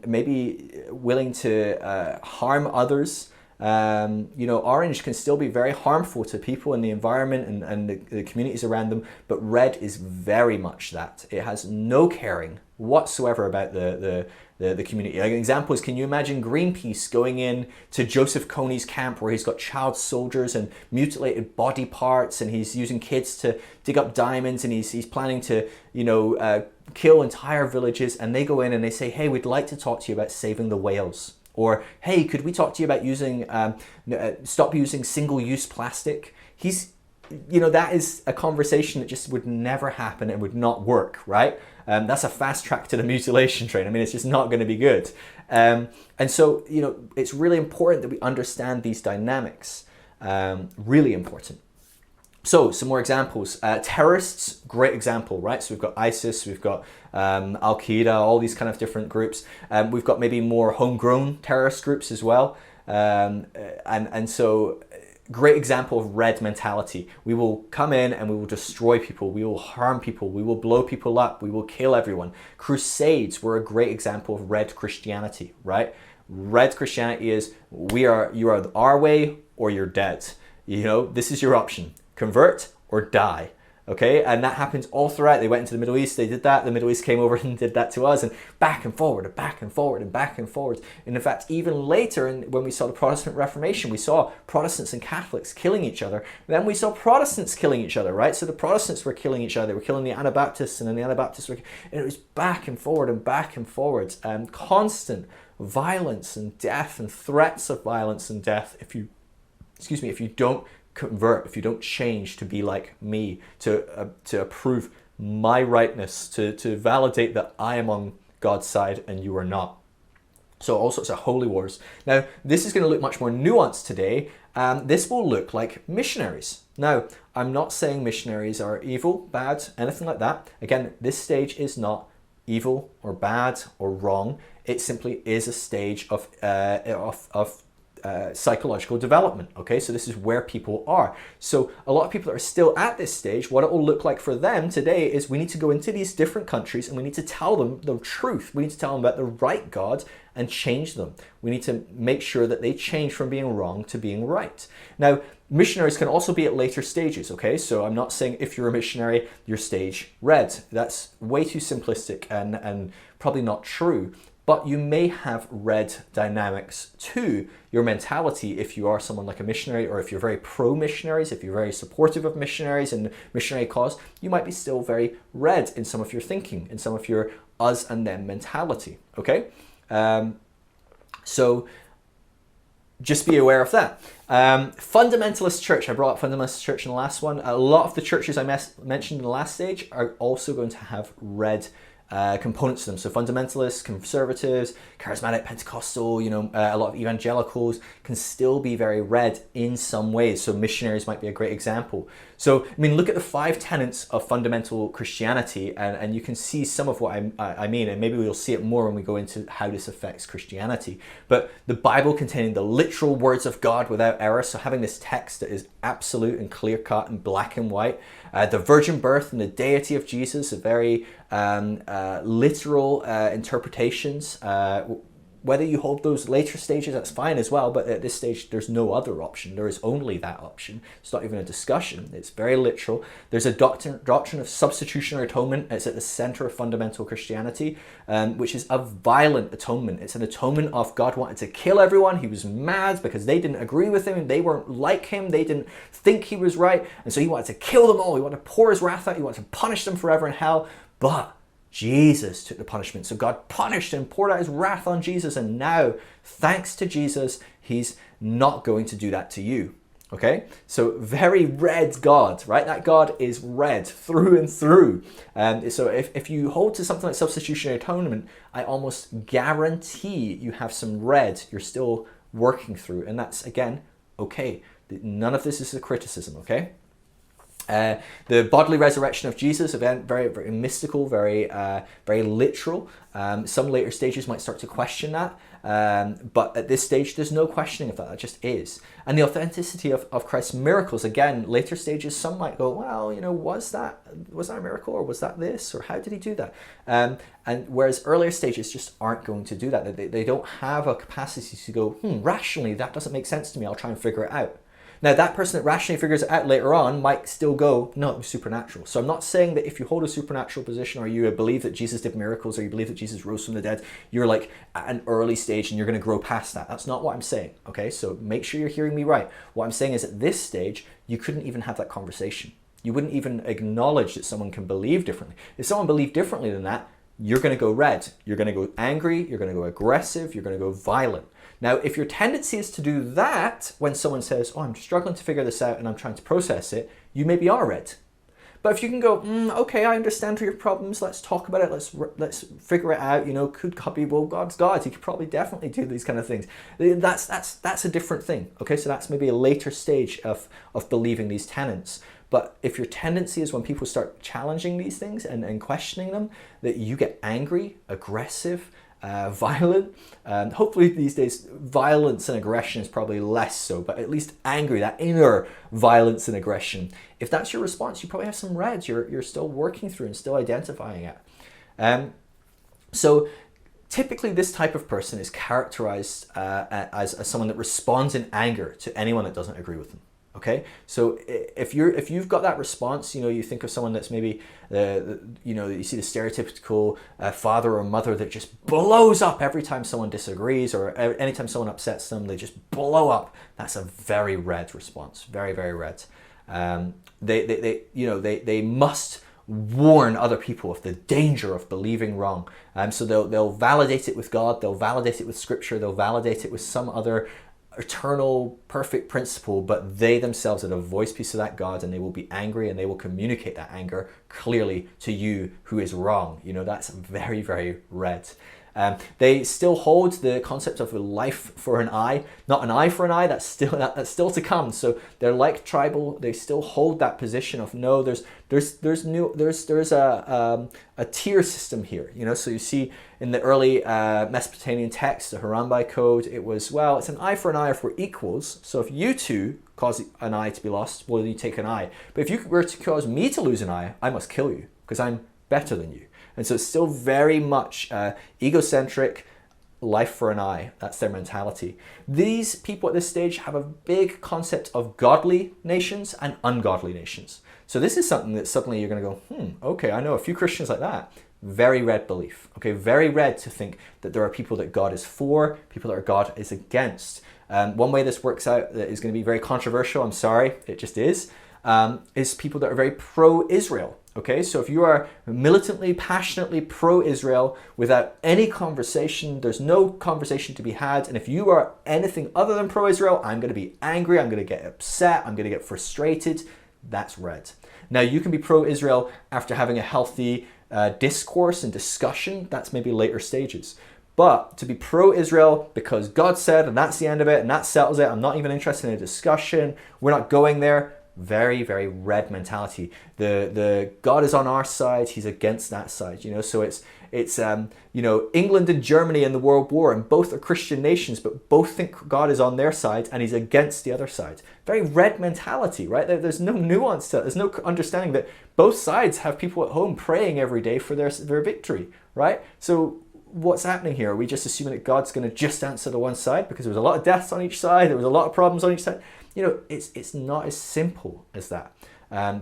Speaker 1: maybe willing to harm others? You know, orange can still be very harmful to people in the environment and the communities around them, but red is very much that. It has no caring whatsoever about the community. Like an example is, can you imagine Greenpeace going in to Joseph Kony's camp where he's got child soldiers and mutilated body parts, and he's using kids to dig up diamonds, and he's planning to, you know, kill entire villages, and they go in and they say, hey, we'd like to talk to you about saving the whales. Or, hey, could we talk to you about using, stop using single-use plastic? You know, that is a conversation that just would never happen and would not work, right? That's a fast track to the mutilation train. I mean, it's just not going to be good. And so, you know, it's really important that we understand these dynamics. Really important. So some more examples. Terrorists, great example, right? So we've got ISIS, we've got Al-Qaeda, all these kind of different groups. We've got maybe more homegrown terrorist groups as well. And so great example of red mentality. We will come in and we will destroy people. We will harm people. We will blow people up. We will kill everyone. Crusades were a great example of red Christianity, right? Red Christianity is you are our way or you're dead. You know, this is your option. Convert or die, okay? And that happens all throughout. They went into the Middle East, they did that. The Middle East came over and did that to us, and back and forward and back and forward and back and forward. And in fact, even later, when we saw the Protestant Reformation, we saw Protestants and Catholics killing each other. Then we saw Protestants killing each other, right? So the Protestants were killing each other. They were killing the Anabaptists, and then the Anabaptists were... And it was back and forward and back and forward. And constant violence and death and threats of violence and death if you don't convert, if you don't change to be like me, to approve my rightness, to validate that I am on God's side and you are not. So all sorts of holy wars. Now, this is going to look much more nuanced today. This will look like missionaries. Now, I'm not saying missionaries are evil, bad, anything like that. Again, this stage is not evil or bad or wrong. It simply is a stage of psychological development. Okay, so this is where people are. So a lot of people that are still at this stage, what it will look like for them today is we need to go into these different countries and we need to tell them the truth. We need to tell them about the right God and change them. We need to make sure that they change from being wrong to being right. Now, missionaries can also be at later stages, okay? So I'm not saying if you're a missionary, you're stage red. That's way too simplistic and probably not true. But you may have red dynamics to your mentality if you are someone like a missionary, or if you're very pro-missionaries, if you're very supportive of missionaries and missionary cause, you might be still very red in some of your thinking, in some of your us and them mentality, okay? So just be aware of that. Fundamentalist church, I brought up fundamentalist church in the last one. A lot of the churches I mentioned in the last stage are also going to have red components to them. So fundamentalists, conservatives, charismatic, Pentecostal, you know, a lot of evangelicals can still be very red in some ways. So missionaries might be a great example. So, I mean, look at the 5 tenets of fundamental Christianity, and you can see some of what I mean, and maybe we'll see it more when we go into how this affects Christianity. But the Bible containing the literal words of God without error, so having this text that is absolute and clear-cut and black and white, the virgin birth and the deity of Jesus, a very literal interpretations. Whether you hold those later stages, that's fine as well, but at this stage, there's no other option. There is only that option. It's not even a discussion. It's very literal. There's a doctrine of substitutionary atonement. It's at the center of fundamental Christianity, which is a violent atonement. It's an atonement of God wanted to kill everyone. He was mad because they didn't agree with him. They weren't like him. They didn't think he was right. And so he wanted to kill them all. He wanted to pour his wrath out. He wanted to punish them forever in hell. But Jesus took the punishment. So God punished and poured out his wrath on Jesus. And now, thanks to Jesus, he's not going to do that to you. Okay? So very red God, right? That God is red through and through. So if you hold to something like substitutionary atonement, I almost guarantee you have some red you're still working through. And that's, again, okay. None of this is a criticism, okay? The bodily resurrection of Jesus, event very, very mystical, very literal. Some later stages might start to question that, but at this stage, there's no questioning of that. That just is. And the authenticity of Christ's miracles, again, later stages, some might go, well, you know, was that a miracle, or was that this, or how did he do that? And whereas earlier stages just aren't going to do that. They don't have a capacity to go, rationally, that doesn't make sense to me. I'll try and figure it out. Now, that person that rationally figures it out later on might still go, no, it was supernatural. So I'm not saying that if you hold a supernatural position, or you believe that Jesus did miracles, or you believe that Jesus rose from the dead, you're like at an early stage and you're going to grow past that. That's not what I'm saying, okay? So make sure you're hearing me right. What I'm saying is at this stage, you couldn't even have that conversation. You wouldn't even acknowledge that someone can believe differently. If someone believed differently than that, you're going to go red. You're going to go angry. You're going to go aggressive. You're going to go violent. Now, if your tendency is to do that when someone says, oh, I'm struggling to figure this out and I'm trying to process it, you maybe are red. But if you can go, okay, I understand your problems. Let's talk about it. Let's figure it out. You know, could God be, well, God's God. He could probably definitely do these kind of things. That's a different thing. Okay, so that's maybe a later stage of believing these tenets. But if your tendency is when people start challenging these things and questioning them, that you get angry, aggressive, violent. Hopefully these days, violence and aggression is probably less so, but at least angry, that inner violence and aggression. If that's your response, you probably have some reds you're still working through and still identifying it. So typically this type of person is characterized as someone that responds in anger to anyone that doesn't agree with them. Okay, so if you've got that response, you know, you think of someone that's maybe you see the stereotypical father or mother that just blows up every time someone disagrees, or anytime someone upsets them, they just blow up. That's a very red response, very, very red. They must warn other people of the danger of believing wrong. So they'll validate it with God, they'll validate it with Scripture, they'll validate it with some other eternal perfect principle, but they themselves are the voice piece of that God, and they will be angry and they will communicate that anger clearly to you who is wrong. You know, that's very, very red. They still hold the concept of a life for an eye, not an eye for an eye. That's still to come. So they're like tribal. They still hold that position of no. There's a tier system here. You know, so you see in the early Mesopotamian text, the Hammurabi Code, it was, well, it's an eye for an eye if we're equals. So if you two cause an eye to be lost, well, you take an eye. But if you were to cause me to lose an eye, I must kill you because I'm better than you. And so it's still very much egocentric, life for an eye. That's their mentality. These people at this stage have a big concept of godly nations and ungodly nations. So this is something that suddenly you're going to go, okay, I know a few Christians like that. Very red belief. Okay, very red to think that there are people that God is for, people that God is against. One way this works out that is going to be very controversial, I'm sorry, it just is people that are very pro-Israel. Okay, so if you are militantly, passionately pro-Israel without any conversation, there's no conversation to be had. And if you are anything other than pro-Israel, I'm going to be angry, I'm going to get upset, I'm going to get frustrated. That's red. Now, you can be pro-Israel after having a healthy discourse and discussion. That's maybe later stages. But to be pro-Israel because God said, and that's the end of it, and that settles it, I'm not even interested in a discussion, we're not going there. Very, very red mentality. The God is on our side, he's against that side, you know. So it's you know, England and Germany in the World War, and both are Christian nations, but both think God is on their side and he's against the other side. Very red mentality, right? There's no nuance to it. There's no understanding that both sides have people at home praying every day for their victory, right? So what's happening here? Are we just assuming that God's going to just answer the one side because there was a lot of deaths on each side, there was a lot of problems on each side? You know, it's not as simple as that.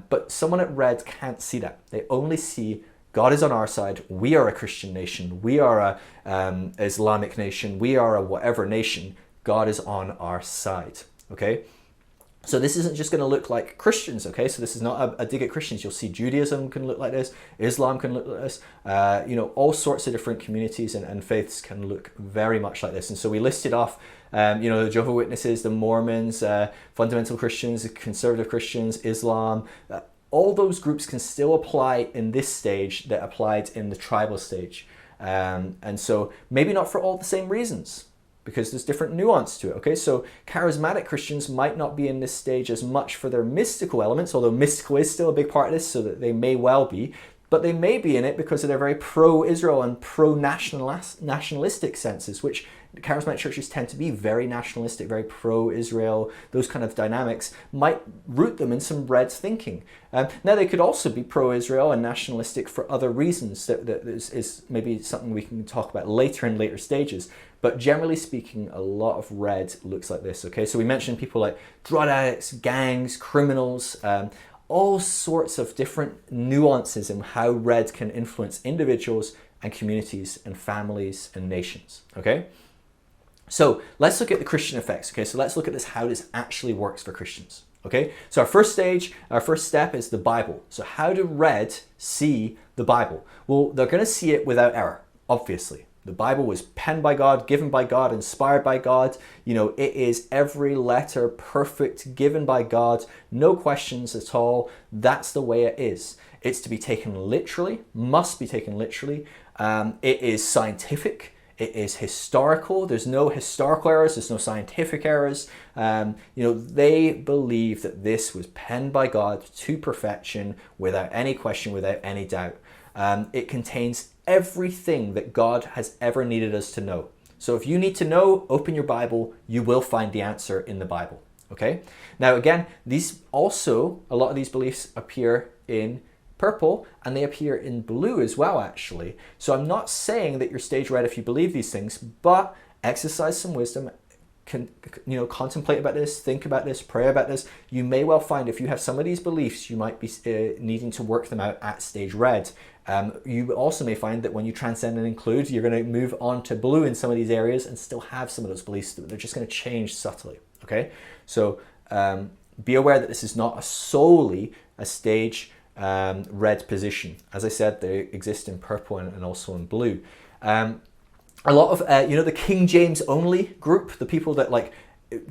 Speaker 1: But someone at red can't see that. They only see God is on our side. We are a Christian nation. We are a Islamic nation. We are a whatever nation. God is on our side. Okay? So this isn't just going to look like Christians, okay? So this is not a dig at Christians. You'll see Judaism can look like this, Islam can look like this, you know, all sorts of different communities and faiths can look very much like this. And so we listed off, you know, the Jehovah's Witnesses, the Mormons, fundamental Christians, conservative Christians, Islam. All those groups can still apply in this stage that applied in the tribal stage. And so maybe not for all the same reasons, because there's different nuance to it, okay? So charismatic Christians might not be in this stage as much for their mystical elements, although mystical is still a big part of this, so that they may well be, but they may be in it because of their very pro-Israel and pro-nationalistic senses, which charismatic churches tend to be very nationalistic, very pro-Israel. Those kind of dynamics might root them in some red thinking. Now, they could also be pro-Israel and nationalistic for other reasons that is maybe something we can talk about later in later stages. But generally speaking, a lot of red looks like this, okay? So we mentioned people like drug addicts, gangs, criminals, all sorts of different nuances in how red can influence individuals and communities and families and nations, okay? So let's look at the Christian effects, okay? So let's look at this, how this actually works for Christians, okay? So our first step is the Bible. So how do red see the Bible? Well, they're going to see it without error, obviously. The Bible was penned by God, given by God, inspired by God. You know, it is every letter perfect, given by God, no questions at all. That's the way it is. It's to be taken literally, must be taken literally. It is scientific. It is historical. There's no historical errors. There's no scientific errors. You know, they believe that this was penned by God to perfection without any question, without any doubt. It contains everything that God has ever needed us to know. So if you need to know, open your Bible, you will find the answer in the Bible, okay? Now again, a lot of these beliefs appear in purple and they appear in blue as well, actually. So I'm not saying that you're stage red if you believe these things, but exercise some wisdom, contemplate about this, think about this, pray about this. You may well find if you have some of these beliefs, you might be needing to work them out at stage red. You also may find that when you transcend and include, you're going to move on to blue in some of these areas and still have some of those beliefs. They're just going to change subtly, okay? So be aware that this is not solely a stage red position. As I said, they exist in purple and also in blue. A lot of, the King James only group, the people that like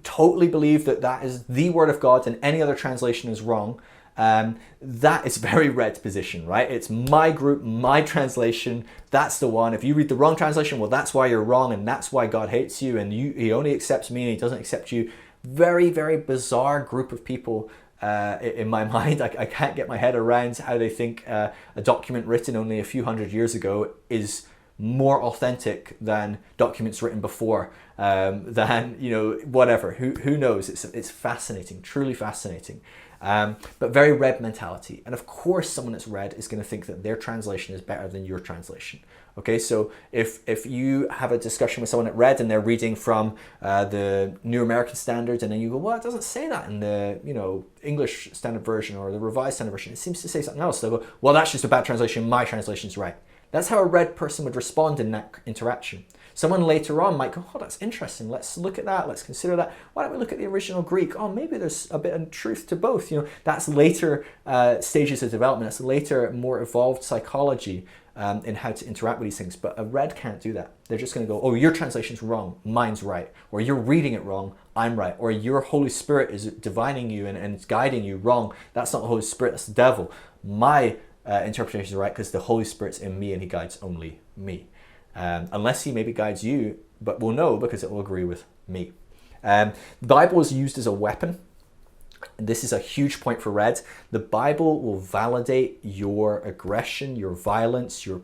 Speaker 1: totally believe that that is the word of God and any other translation is wrong, that is very red position, right? It's my group, my translation, that's the one. If you read the wrong translation, well, that's why you're wrong and that's why God hates you and he only accepts me and he doesn't accept you. Very, very bizarre group of people in my mind. I can't get my head around how they think a document written only a few hundred years ago is more authentic than documents written before, than, whatever. Who knows? It's fascinating, truly fascinating. But very red mentality. And of course, someone that's red is going to think that their translation is better than your translation. Okay, so if you have a discussion with someone at red and they're reading from the New American Standard, and then you go, well, it doesn't say that in the English Standard Version or the Revised Standard Version. It seems to say something else. They'll go, well, that's just a bad translation. My translation's right. That's how a red person would respond in that interaction. Someone later on might go, oh, that's interesting. Let's look at that. Let's consider that. Why don't we look at the original Greek? Oh, maybe there's a bit of truth to both. That's later stages of development. That's later, more evolved psychology in how to interact with these things. But a red can't do that. They're just going to go, oh, your translation's wrong, mine's right. Or you're reading it wrong, I'm right. Or your Holy Spirit is divining you and it's guiding you wrong. That's not the Holy Spirit, that's the devil. My interpretation is right because the Holy Spirit's in me and he guides only me. Unless he maybe guides you, but we'll know because it will agree with me. The Bible is used as a weapon. This is a huge point for red. The Bible will validate your aggression, your violence, your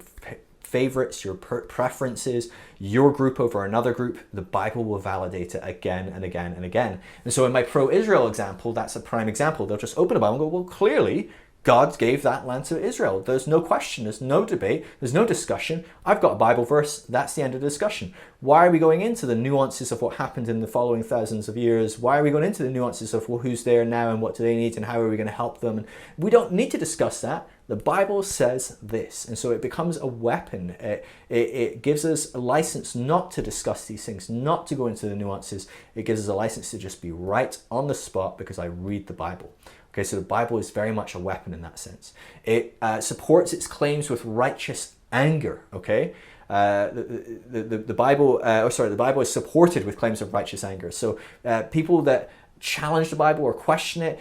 Speaker 1: favorites, your preferences, your group over another group. The Bible will validate it again and again and again. And so in my pro-Israel example, that's a prime example. They'll just open the Bible and go, well, clearly God gave that land to Israel. There's no question, there's no debate, there's no discussion. I've got a Bible verse, that's the end of the discussion. Why are we going into the nuances of what happened in the following thousands of years? Why are we going into the nuances of, well, who's there now and what do they need and how are we going to help them? And we don't need to discuss that. The Bible says this. And so it becomes a weapon. It gives us a license not to discuss these things, not to go into the nuances. It gives us a license to just be right on the spot because I read the Bible. Okay, so the Bible is very much a weapon in that sense. It supports its claims with righteous anger. Okay, the Bible, the Bible is supported with claims of righteous anger. So people that challenge the Bible or question it,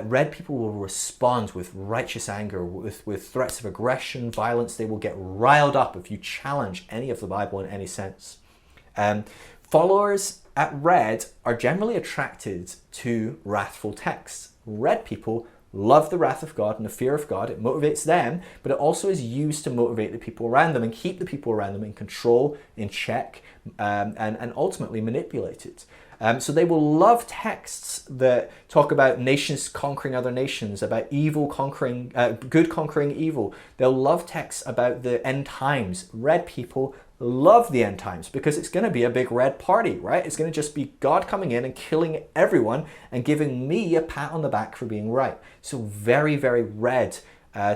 Speaker 1: red people will respond with righteous anger, with threats of aggression, violence. They will get riled up if you challenge any of the Bible in any sense. Followers at red are generally attracted to wrathful texts. Red people love the wrath of God and the fear of God. It motivates them, but it also is used to motivate the people around them and keep the people around them in control, in check, and ultimately manipulated. So they will love texts that talk about nations conquering other nations, about evil conquering, good conquering evil. They'll love texts about the end times. Red people love the end times because it's going to be a big red party, right? It's going to just be God coming in and killing everyone and giving me a pat on the back for being right. So very, very red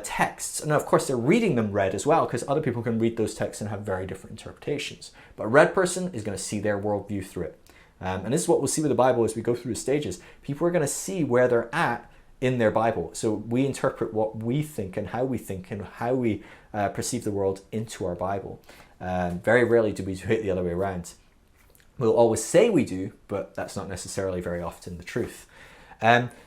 Speaker 1: texts. And of course, they're reading them red as well because other people can read those texts and have very different interpretations. But a red person is going to see their worldview through it. And this is what we'll see with the Bible as we go through the stages. People are going to see where they're at in their Bible. So we interpret what we think and how we perceive the world into our Bible. Very rarely do we do it the other way around. We'll always say we do, but that's not necessarily very often the truth.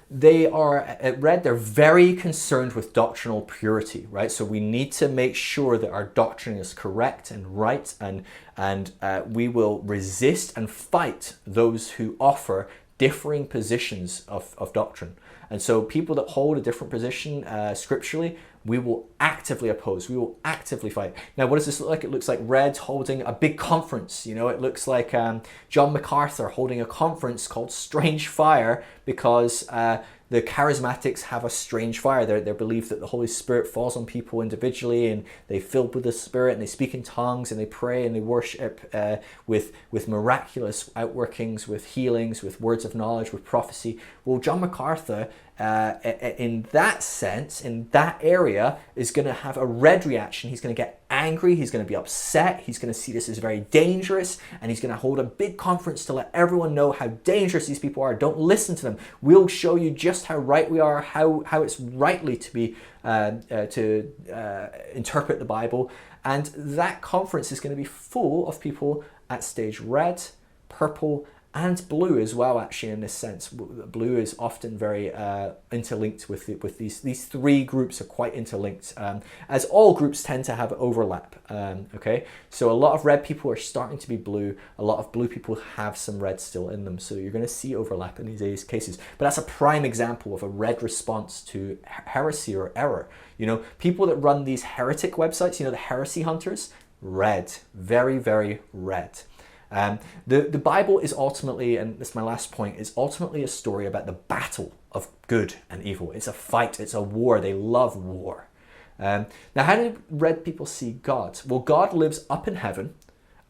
Speaker 1: They are, at red, they're very concerned with doctrinal purity, right? So we need to make sure that our doctrine is correct and right, and we will resist and fight those who offer differing positions of doctrine. And so people that hold a different position scripturally, we will actively oppose. We will actively fight. Now, what does this look like? It looks like Red holding a big conference. It looks like John MacArthur holding a conference called Strange Fire because the charismatics have a strange fire. They believe that the Holy Spirit falls on people individually and they filled with the Spirit and they speak in tongues and they pray and they worship with miraculous outworkings, with healings, with words of knowledge, with prophecy. Well, John MacArthur, in that sense, in that area, is going to have a red reaction. He's going to get angry. He's going to be upset. He's going to see this as very dangerous, and he's going to hold a big conference to let everyone know how dangerous these people are. Don't listen to them. We'll show you just how right we are, how it's rightly to be interpret the Bible. And that conference is going to be full of people at stage red, purple, and blue as well, actually, in this sense. Blue is often very interlinked with these three groups are quite interlinked, as all groups tend to have overlap, okay? So a lot of red people are starting to be blue. A lot of blue people have some red still in them. So you're going to see overlap in these cases. But that's a prime example of a red response to heresy or error. People that run these heretic websites, the heresy hunters, red, very, very red. The Bible is ultimately, and this is my last point, is ultimately a story about the battle of good and evil. It's a fight, it's a war. They love war. Now, how do red people see God? Well, God lives up in heaven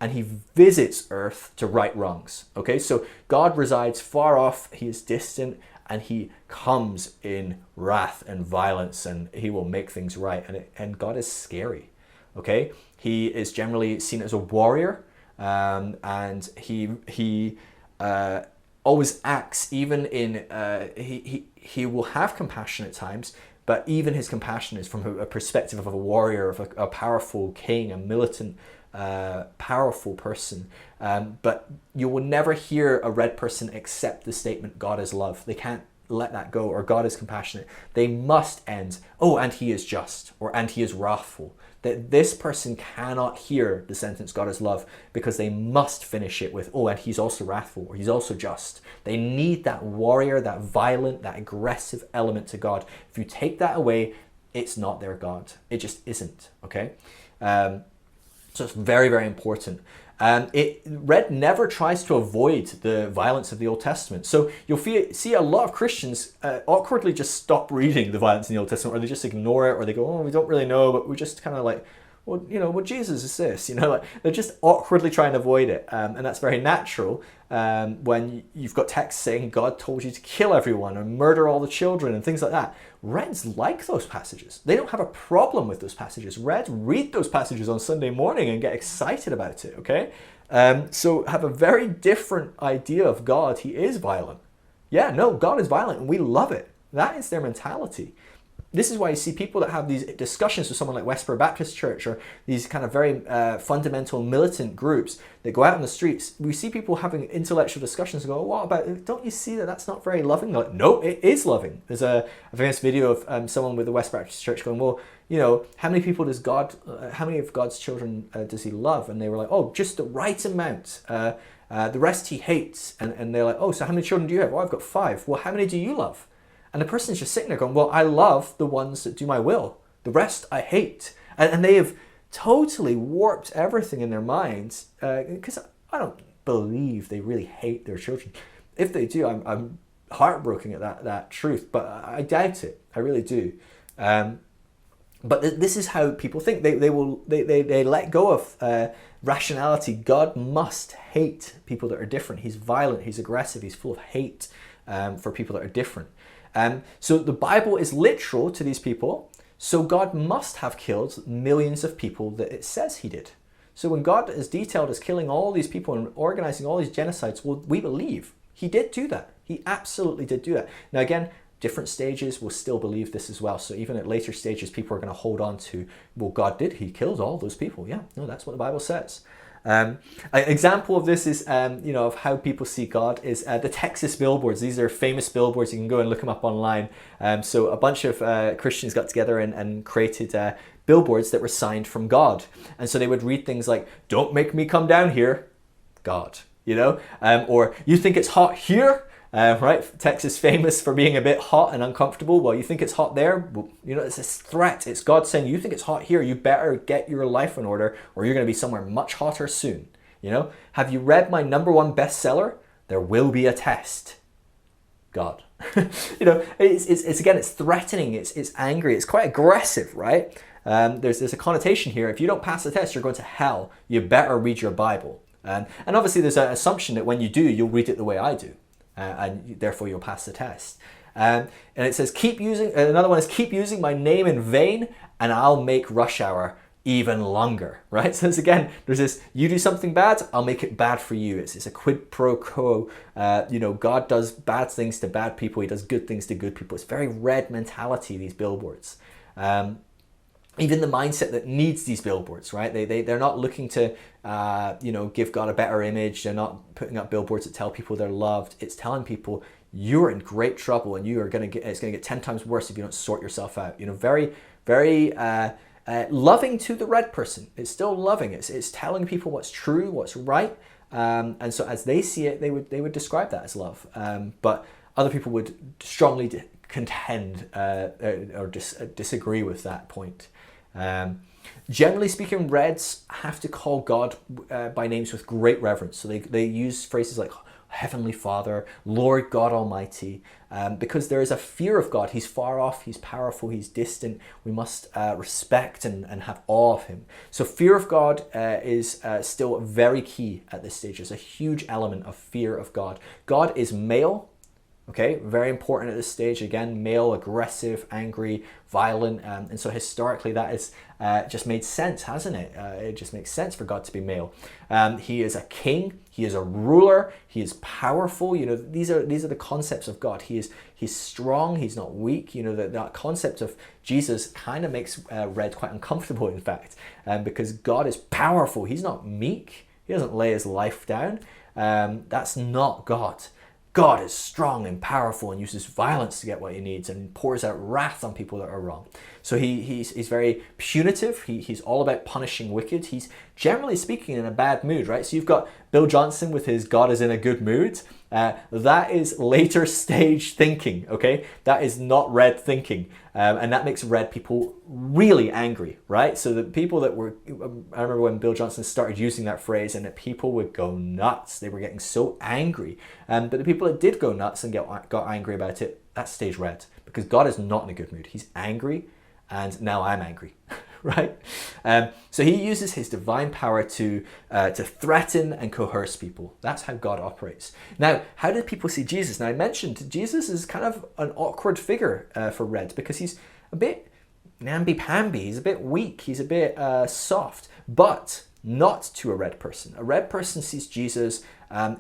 Speaker 1: and he visits earth to right wrongs. Okay, so God resides far off, he is distant, and he comes in wrath and violence and he will make things right. And God is scary. Okay, he is generally seen as a warrior. and he always acts even in he will have compassion at times, but even his compassion is from a perspective of a warrior, of a powerful king, a militant, powerful person. But you will never hear a red person accept the statement, God is love. They can't let that go, or God is compassionate. They must end, oh, and he is just, or and he is wrathful. That this person cannot hear the sentence God is love, because they must finish it with, oh, and he's also wrathful, or he's also just. They need that warrior, that violent, that aggressive element to God. If you take that away, it's not their God. It just isn't, okay? So it's very, very important. Red never tries to avoid the violence of the Old Testament. So you'll see a lot of Christians awkwardly just stop reading the violence in the Old Testament, or they just ignore it, or they go, oh, we don't really know, but we just kind of like, well, you know, what Jesus is this? You know, like they're just awkwardly trying to avoid it. And that's very natural when you've got texts saying God told you to kill everyone and murder all the children and things like that. Reds like those passages. They don't have a problem with those passages. Reds read those passages on Sunday morning and get excited about it, okay? So have a very different idea of God. He is violent. Yeah, no, God is violent and we love it. That is their mentality. This is why you see people that have these discussions with someone like Westboro Baptist Church, or these kind of very fundamental militant groups that go out in the streets. We see people having intellectual discussions and go, what about, don't you see that that's not very loving? They're like, no, it is loving. There's a famous video of someone with the West Baptist Church going, well, you know, how many people does God, how many of God's children does he love? And they were like, oh, just the right amount. The rest he hates. And they're like, oh, so how many children do you have? Oh, I've got 5. Well, how many do you love? And the person's just sitting there going, well, I love the ones that do my will. The rest I hate. And they have totally warped everything in their minds, because I don't believe they really hate their children. If they do, I'm heartbroken at that truth, but I doubt it. I really do. But this is how people think. They let go of rationality. God must hate people that are different. He's violent, he's aggressive, he's full of hate for people that are different. So the Bible is literal to these people, so God must have killed millions of people that it says he did. So when God is detailed as killing all these people and organizing all these genocides, well, we believe he did do that. He absolutely did do that. Now again, different stages will still believe this as well. So even at later stages, people are going to hold on to, well, God did, he killed all those people. Yeah, no, that's what the Bible says. An example of this is, of how people see God is the Texas billboards. These are famous billboards. You can go and look them up online. So a bunch of Christians got together and created billboards that were signed from God. And so they would read things like, don't make me come down here, God, or you think it's hot here? Right? Texas famous for being a bit hot and uncomfortable. Well, you think it's hot there? Well, it's a threat. It's God saying, you think it's hot here, you better get your life in order or you're going to be somewhere much hotter soon. Have you read my #1 bestseller? There will be a test. God. It's threatening, it's angry, it's quite aggressive, right? There's a connotation here. If you don't pass the test, you're going to hell. You better read your Bible. And obviously there's an assumption that when you do, you'll read it the way I do. And therefore you'll pass the test. And it says, another one is, keep using my name in vain and I'll make rush hour even longer, right? So again, there's this, you do something bad, I'll make it bad for you. It's a quid pro quo. God does bad things to bad people, he does good things to good people. It's very red mentality, these billboards. Even the mindset that needs these billboards, right? They're not looking to, give God a better image. They're not putting up billboards that tell people they're loved. It's telling people you're in great trouble and it's going to get 10 times worse if you don't sort yourself out. Very, very loving to the red person. It's still loving. It's telling people what's true, what's right. And so as they see it, they would describe that as love. But other people would strongly contend or disagree with that point. Generally speaking, Reds have to call God by names with great reverence. So they use phrases like Heavenly Father, Lord God Almighty, because there is a fear of God. He's far off, he's powerful, he's distant. We must respect and have awe of him. So fear of God is still very key at this stage. There's a huge element of fear of God. God is male, Okay, very important at this stage. Again, male, aggressive, angry, violent, and so historically that is just made sense, hasn't it? It just makes sense for God to be male. He is a king. He is a ruler. He is powerful. You know, these are the concepts of God. He's strong. He's not weak. You know, that concept of Jesus kind of makes Red quite uncomfortable, in fact, because God is powerful. He's not meek. He doesn't lay his life down. That's not God. God is strong and powerful and uses violence to get what he needs and pours out wrath on people that are wrong. So he's very punitive. He's all about punishing wicked. He's generally speaking in a bad mood, right? So you've got Bill Johnson with his God is in a good mood. That is later stage thinking, okay? That is not Red thinking. And that makes Red people really angry, right? So the people that were, I remember when Bill Johnson started using that phrase and that people would go nuts. They were getting so angry. But the people that did go nuts and got angry about it, that's stage Red. Because God is not in a good mood. He's angry, and now I'm angry. Right? So he uses his divine power to threaten and coerce people. That's how God operates. Now, how did people see Jesus? Now, I mentioned Jesus is kind of an awkward figure for Red because he's a bit namby-pamby. He's a bit weak. He's a bit soft, but not to a Red person. A Red person sees Jesus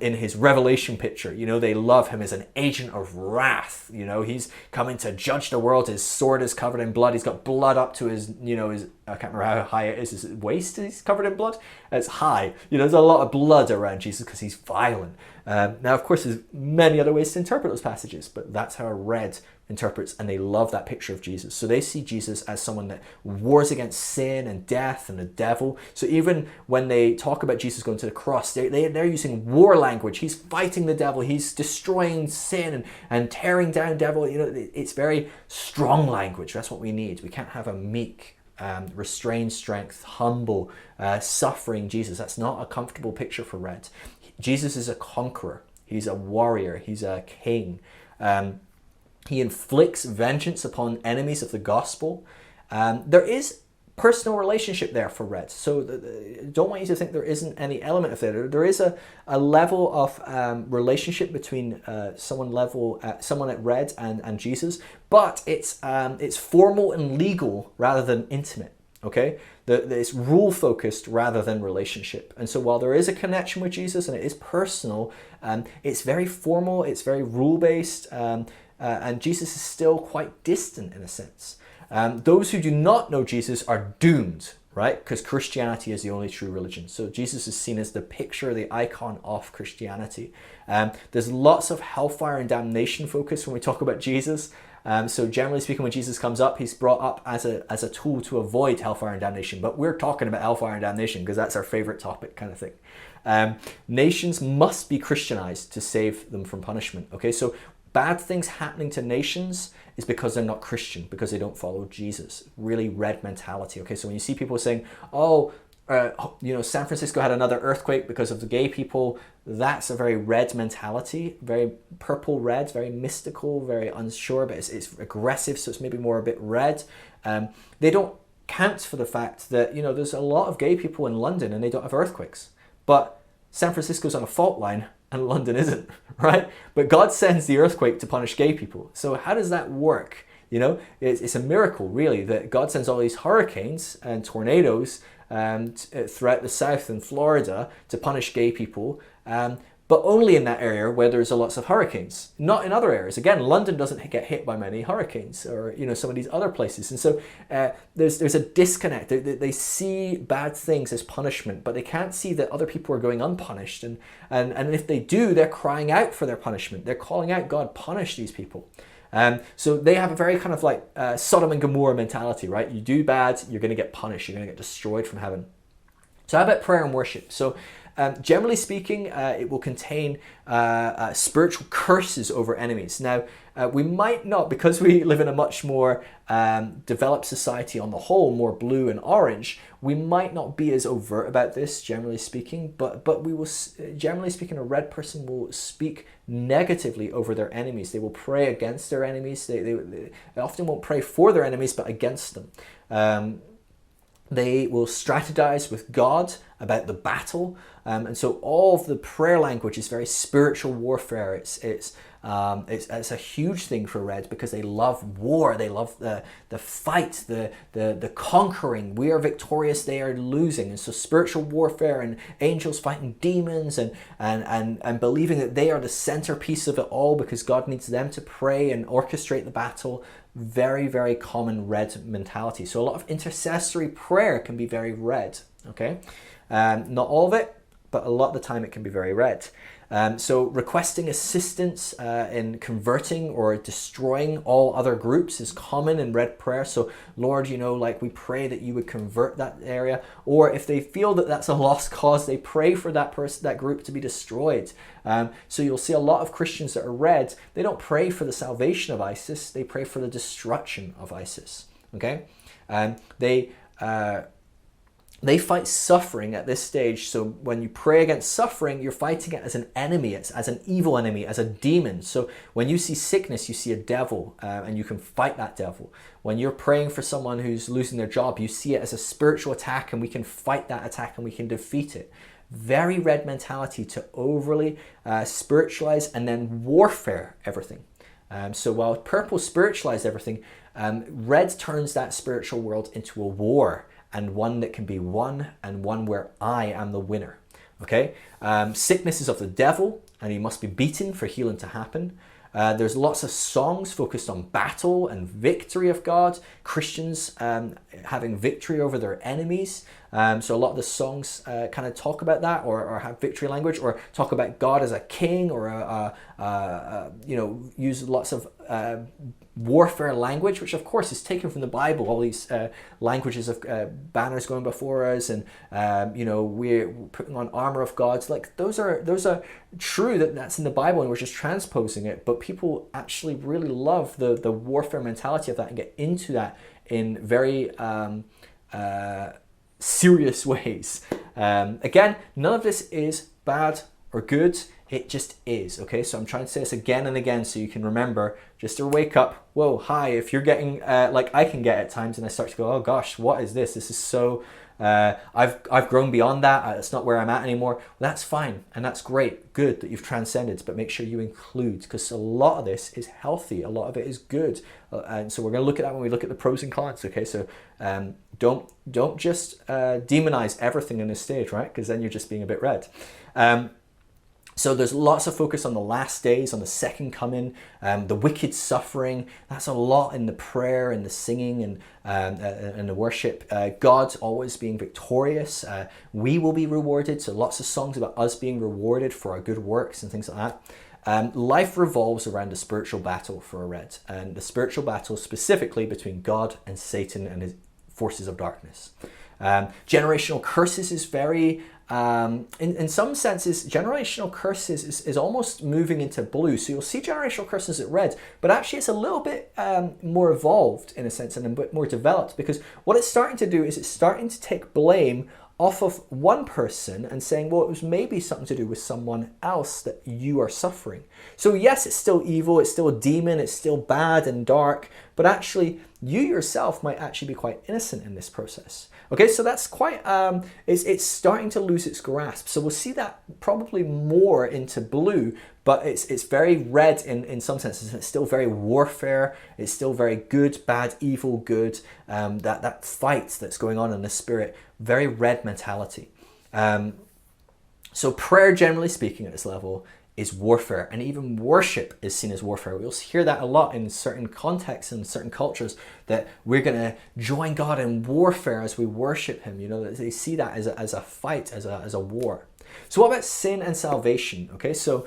Speaker 1: in his revelation picture. You know, they love him as an agent of wrath. You know, he's coming to judge the world. His sword is covered in blood. He's got blood up to his, I can't remember how high it is. His waist is covered in blood. It's high. You know, there's a lot of blood around Jesus because he's violent. Now, of course, there's many other ways to interpret those passages, but that's how a Red interprets, and they love that picture of Jesus. So they see Jesus as someone that wars against sin and death and the devil. So even when they talk about Jesus going to the cross, they're using war language. He's fighting the devil. He's destroying sin and tearing down devil. You know, it's very strong language. That's what we need. We can't have a meek, restrained strength, humble, suffering Jesus. That's not a comfortable picture for Red. Jesus is a conqueror. He's a warrior. He's a king. He inflicts vengeance upon enemies of the gospel. There is personal relationship there for Red. So don't want you to think there isn't any element of there. There is a level of relationship between someone at Red and Jesus, but it's formal and legal rather than intimate. Okay, it's rule focused rather than relationship. And so while there is a connection with Jesus and it is personal, it's very formal. It's very rule based. And Jesus is still quite distant in a sense. Those who do not know Jesus are doomed, right? Because Christianity is the only true religion. So Jesus is seen as the picture, the icon of Christianity. There's lots of hellfire and damnation focus when we talk about Jesus. So generally speaking, when Jesus comes up, he's brought up as a tool to avoid hellfire and damnation. But we're talking about hellfire and damnation because that's our favorite topic kind of thing. Nations must be Christianized to save them from punishment. Okay, so bad things happening to nations is because they're not Christian, because they don't follow Jesus. Really Red mentality. Okay, so when you see people saying, San Francisco had another earthquake because of the gay people, that's a very Red mentality, very purple red, very mystical, very unsure, but it's aggressive, so it's maybe more a bit red. They don't count for the fact that, there's a lot of gay people in London and they don't have earthquakes. But San Francisco's on a fault line and London isn't, right? But God sends the earthquake to punish gay people. So how does that work? It's a miracle, really, that God sends all these hurricanes and tornadoes throughout the South and Florida to punish gay people, but only in that area where there's lots of hurricanes, not in other areas. Again, London doesn't get hit by many hurricanes, or some of these other places. And so there's a disconnect. They see bad things as punishment, but they can't see that other people are going unpunished. And if they do, they're crying out for their punishment. They're calling out, God, punish these people. So they have a very kind of like Sodom and Gomorrah mentality, right? You do bad, you're going to get punished. You're going to get destroyed from heaven. So how about prayer and worship? So generally speaking, it will contain spiritual curses over enemies. Now, we might not, because we live in a much more developed society on the whole, more blue and orange, we might not be as overt about this, generally speaking, but we will, generally speaking, a Red person will speak negatively over their enemies. They will pray against their enemies. They often won't pray for their enemies, but against them. They will strategize with God about the battle. And so all of the prayer language is very spiritual warfare. It's It's a huge thing for red because they love war. They love the fight, the conquering. We are victorious, they are losing. And so spiritual warfare and angels fighting demons and believing that they are the centerpiece of it all because God needs them to pray and orchestrate the battle. Very, very common red mentality. So a lot of intercessory prayer can be very red, okay? Not all of it, but a lot of the time it can be very red. So requesting assistance in converting or destroying all other groups is common in red prayer. So Lord, like we pray that you would convert that area. Or if they feel that that's a lost cause, they pray for that person, that group to be destroyed. So you'll see a lot of Christians that are red, they don't pray for the salvation of ISIS, they pray for the destruction of ISIS. Okay? They fight suffering at this stage. So when you pray against suffering, you're fighting it as an enemy, it's as an evil enemy, as a demon. So when you see sickness, you see a devil, and you can fight that devil. When you're praying for someone who's losing their job, you see it as a spiritual attack, and we can fight that attack and we can defeat it. Very red mentality to overly spiritualize and then warfare everything. So while purple spiritualize everything, red turns that spiritual world into a war, and one that can be won, and one where I am the winner. Okay? Sickness is of the devil, and he must be beaten for healing to happen. There's lots of songs focused on battle and victory of God. Christians having victory over their enemies. So a lot of the songs kind of talk about that, or have victory language, or talk about God as a king, or use lots of warfare language, which of course is taken from the Bible. All these languages of banners going before us, and we're putting on armor of God. Like those are true, that's in the Bible, and we're just transposing it. But people actually really love the warfare mentality of that and get into that in very serious ways. Again, none of this is bad or good. It just is, okay? So I'm trying to say this again and again so you can remember, just to wake up. Whoa, hi, if you're getting, like I can get at times, and I start to go, oh gosh, what is this? This is so, I've grown beyond that. It's not where I'm at anymore. Well, that's fine, and that's great, good that you've transcended, but make sure you include, because a lot of this is healthy, a lot of it is good. And so we're going to look at that when we look at the pros and cons, okay? So don't just demonize everything in this stage, right? Because then you're just being a bit red. So there's lots of focus on the last days, on the second coming, the wicked suffering. That's a lot in the prayer and the singing and the worship. God's always being victorious. We will be rewarded. So lots of songs about us being rewarded for our good works and things like that. Life revolves around the spiritual battle for a red, and the spiritual battle specifically between God and Satan and his forces of darkness. Generational curses is very... in some senses, generational curses is almost moving into blue. So you'll see generational curses at red, but actually it's a little bit more evolved in a sense, and a bit more developed, because what it's starting to do is it's starting to take blame off of one person and saying, well, it was maybe something to do with someone else that you are suffering. So yes, it's still evil, it's still a demon, it's still bad and dark, but actually you yourself might actually be quite innocent in this process. Okay, so that's quite, it's starting to lose its grasp. So we'll see that probably more into blue, but it's very red in some senses. It's still very warfare. It's still very good, bad, evil, good. That fight that's going on in the spirit, very red mentality. So prayer, generally speaking, at this level is warfare, and even worship is seen as warfare. We'll hear that a lot in certain contexts and certain cultures, that we're going to join God in warfare as we worship him. They see that as a fight, as a war. So what about sin and salvation? Okay, so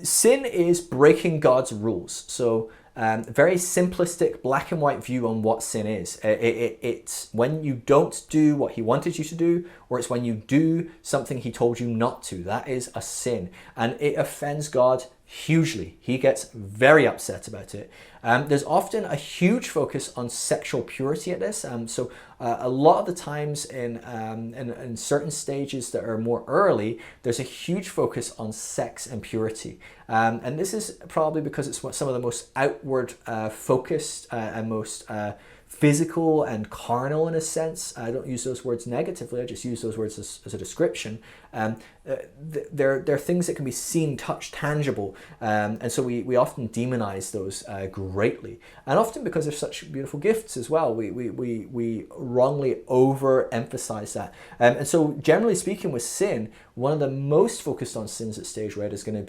Speaker 1: sin is breaking God's rules. So very simplistic black and white view on what sin is. It's when you don't do what he wanted you to do, or it's when you do something he told you not to. That is a sin, and it offends God hugely. He gets very upset about it. There's often a huge focus on sexual purity at this. So a lot of the times in certain stages that are more early, there's a huge focus on sex and purity. And this is probably because it's some of the most outward focused and most physical and carnal in a sense. I don't use those words negatively, I just use those words as a description. They're things that can be seen, touched, tangible, and so we often demonize those greatly, and often because they're such beautiful gifts as well, we wrongly overemphasize that. And so generally speaking with sin, one of the most focused on sins at Stage Red is going to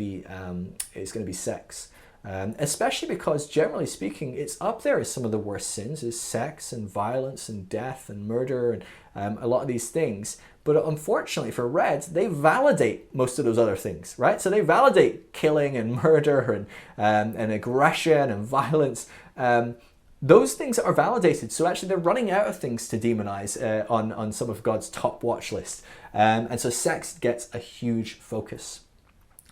Speaker 1: be sex. Especially because, generally speaking, it's up there as some of the worst sins, is sex and violence and death and murder and a lot of these things. But unfortunately for Reds, they validate most of those other things, right? So they validate killing and murder and aggression and violence. Those things are validated. So actually they're running out of things to demonize on some of God's top watch list. And so sex gets a huge focus.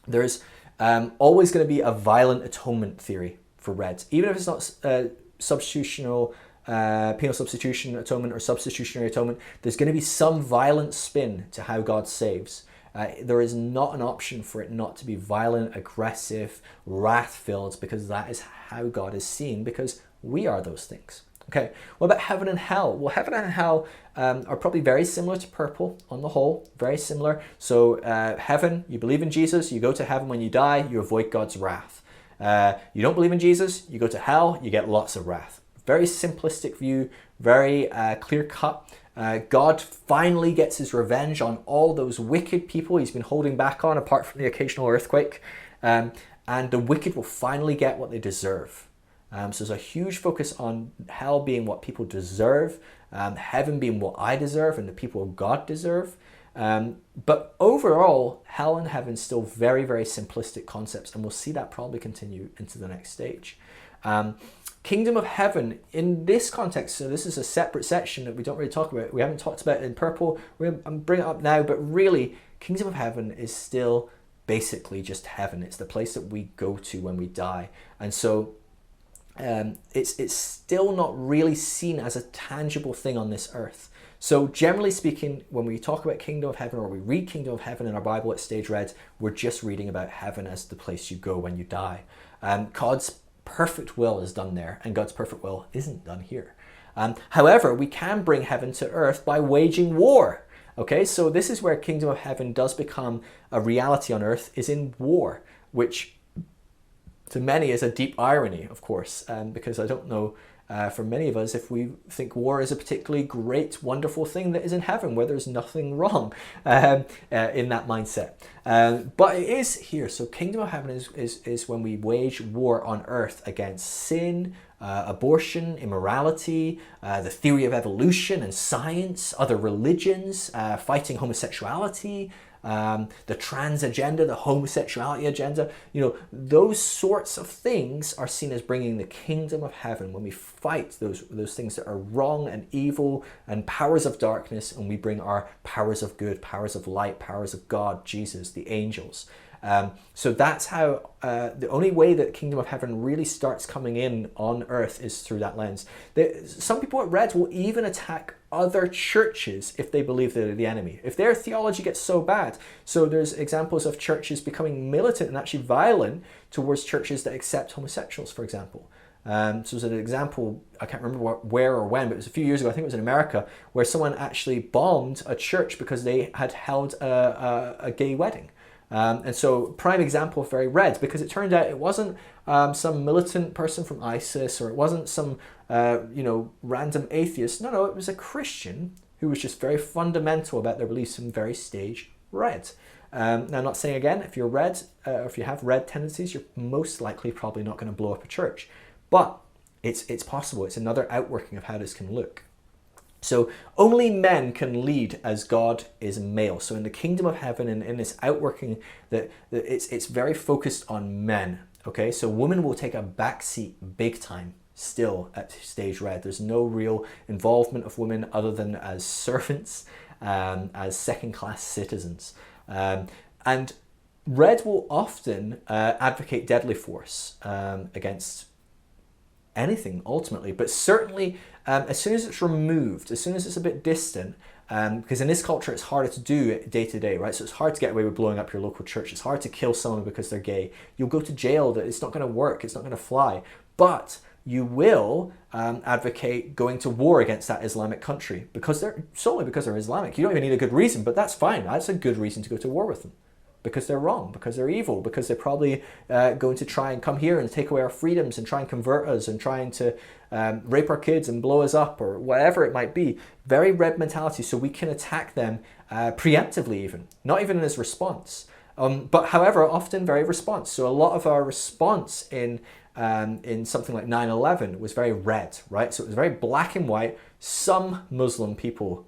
Speaker 1: There's always going to be a violent atonement theory for Reds, even if it's not substitutional, penal substitution atonement or substitutionary atonement. There's going to be some violent spin to how God saves. There is not an option for it not to be violent, aggressive, wrath-filled, because that is how God is seen, because we are those things. Okay, what about heaven and hell? Well, heaven and hell are probably very similar to purple on the whole, very similar. So heaven, you believe in Jesus, you go to heaven when you die, you avoid God's wrath. You don't believe in Jesus, you go to hell, you get lots of wrath. Very simplistic view, very clear cut. God finally gets his revenge on all those wicked people he's been holding back on, apart from the occasional earthquake. And the wicked will finally get what they deserve. So there's a huge focus on hell being what people deserve, heaven being what I deserve and the people of God deserve. But overall, hell and heaven still very, very simplistic concepts, and we'll see that probably continue into the next stage. Kingdom of heaven, in this context, so this is a separate section that we don't really talk about. We haven't talked about it in purple. I'm bringing it up now, but really, kingdom of heaven is still basically just heaven. It's the place that we go to when we die. And so it's still not really seen as a tangible thing on this earth. So generally speaking, when we talk about kingdom of heaven, or we read kingdom of heaven in our Bible at Stage Red, we're just reading about heaven as the place you go when you die. God's perfect will is done there, and God's perfect will isn't done here. However, we can bring heaven to earth by waging war. Okay, so this is where kingdom of heaven does become a reality on earth, is in war, which to many is a deep irony, of course, because I don't know for many of us if we think war is a particularly great, wonderful thing that is in heaven, where there's nothing wrong in that mindset. But it is here. So kingdom of heaven is when we wage war on earth against sin, abortion, immorality, the theory of evolution and science, other religions, fighting homosexuality, the trans agenda, the homosexuality agenda, those sorts of things are seen as bringing the kingdom of heaven when we fight those things that are wrong and evil and powers of darkness, and we bring our powers of good, powers of light, powers of God, Jesus, the angels. So that's how the only way that kingdom of heaven really starts coming in on earth is through that lens. Some people at Red will even attack other churches if they believe they're the enemy, if their theology gets so bad. So there's examples of churches becoming militant and actually violent towards churches that accept homosexuals, for example. So there's an example, I can't remember where or when, but it was a few years ago, I think it was in America, where someone actually bombed a church because they had held a gay wedding. And so prime example of very Red, because it turned out it wasn't some militant person from ISIS, or it wasn't some random atheist. No, it was a Christian who was just very fundamental about their beliefs and very Stage Red. Now, I'm not saying again, if you're Red, or if you have Red tendencies, you're most likely probably not going to blow up a church. But it's possible. It's another outworking of how this can look. So only men can lead as God is male. So in the kingdom of heaven and in this outworking, that it's very focused on men. Okay, so women will take a backseat big time still at Stage Red. There's no real involvement of women other than as servants, as second-class citizens. And Red will often advocate deadly force against anything ultimately, but certainly as soon as it's removed, as soon as it's a bit distant, because in this culture it's harder to do it day to day, right? So it's hard to get away with blowing up your local church. It's hard to kill someone because they're gay. You'll go to jail. That it's not going to work. It's not going to fly. But you will advocate going to war against that Islamic country solely because they're Islamic. You don't even need a good reason, but that's fine. That's a good reason to go to war with them. Because they're wrong, because they're evil, because they're probably going to try and come here and take away our freedoms and try and convert us and trying to rape our kids and blow us up or whatever it might be. Very red mentality, so we can attack them preemptively even, not even as response. But however, often very response. So a lot of our response in something like 9/11 was very red, right? So it was very black and white. Some Muslim people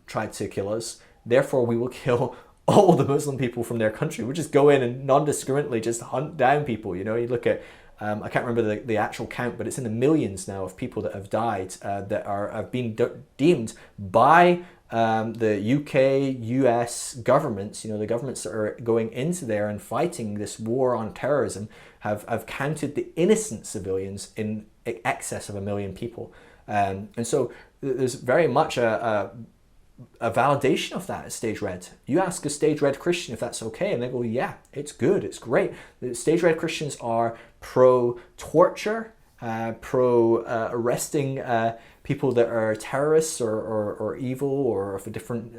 Speaker 1: tried to kill us, therefore we will kill all the Muslim people from their country. We'll just go in and non-discriminately just hunt down people. You know, you look at, I can't remember the actual count, but it's in the millions now of people that have died that have been deemed by the UK, US governments, you know, the governments that are going into there and fighting this war on terrorism have counted the innocent civilians in excess of 1 million people. And so there's very much a validation of that at Stage Red. You ask a Stage Red Christian if that's okay, and they go, yeah, it's good, it's great. The Stage Red Christians are pro-torture, pro-arresting people that are terrorists or evil or of a different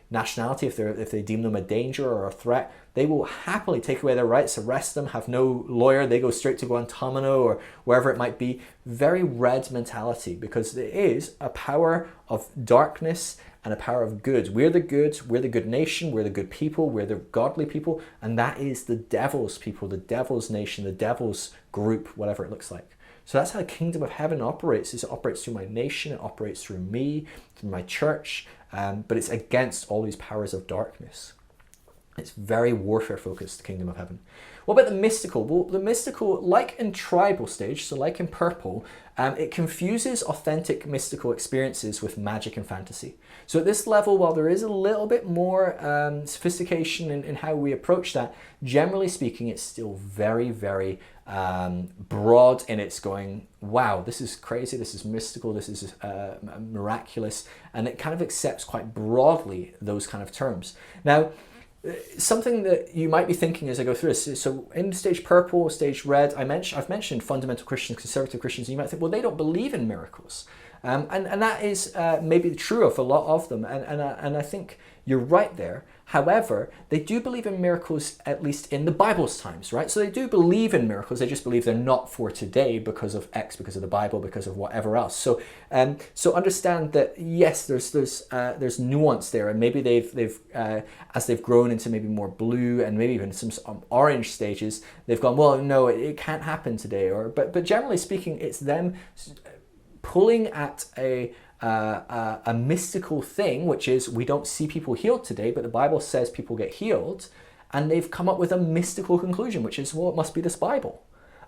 Speaker 1: nationality if they deem them a danger or a threat. They will happily take away their rights, arrest them, have no lawyer, they go straight to Guantanamo or wherever it might be. Very red mentality, because it is a power of darkness and a power of good. We're the good nation, we're the good people, we're the godly people, and that is the devil's people, the devil's nation, the devil's group, whatever it looks like. So that's how the kingdom of heaven operates. It operates through my nation, it operates through me, through my church, but it's against all these powers of darkness. It's very warfare focused, the kingdom of heaven. What about the mystical? Well, the mystical, like in tribal stage, so like in purple, it confuses authentic mystical experiences with magic and fantasy. So at this level, while there is a little bit more sophistication in how we approach that, generally speaking, it's still very, very broad in its going, wow, this is crazy, this is mystical, this is miraculous, and it kind of accepts quite broadly those kind of terms. Now, something that you might be thinking as I go through this, so in stage purple, stage red, I've mentioned fundamental Christians, conservative Christians, and you might think, well, they don't believe in miracles. And that is maybe true of a lot of them, and I think you're right there. However, they do believe in miracles, at least in the Bible's times, right? So they do believe in miracles, they just believe they're not for today because of X, because of the Bible, because of whatever else. So so understand that, yes, there's nuance there, and maybe they've as they've grown into maybe more blue and maybe even some orange stages, they've gone, well, no, it can't happen today. But generally speaking, it's them pulling at a mystical thing, which is we don't see people healed today, but the Bible says people get healed, and they've come up with a mystical conclusion, which is, well, it must be this Bible.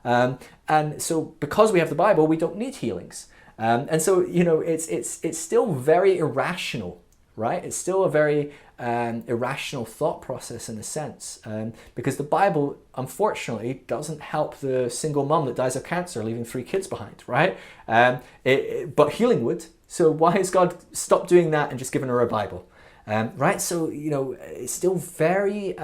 Speaker 1: And so because we have the Bible, we don't need healings. And so, you know, it's still very irrational, right? It's still a very irrational thought process in a sense, because the Bible, unfortunately, doesn't help the single mom that dies of cancer, leaving 3 kids behind, right? But healing would. So why has God stopped doing that and just given her a Bible? Right? So, you know, it's still very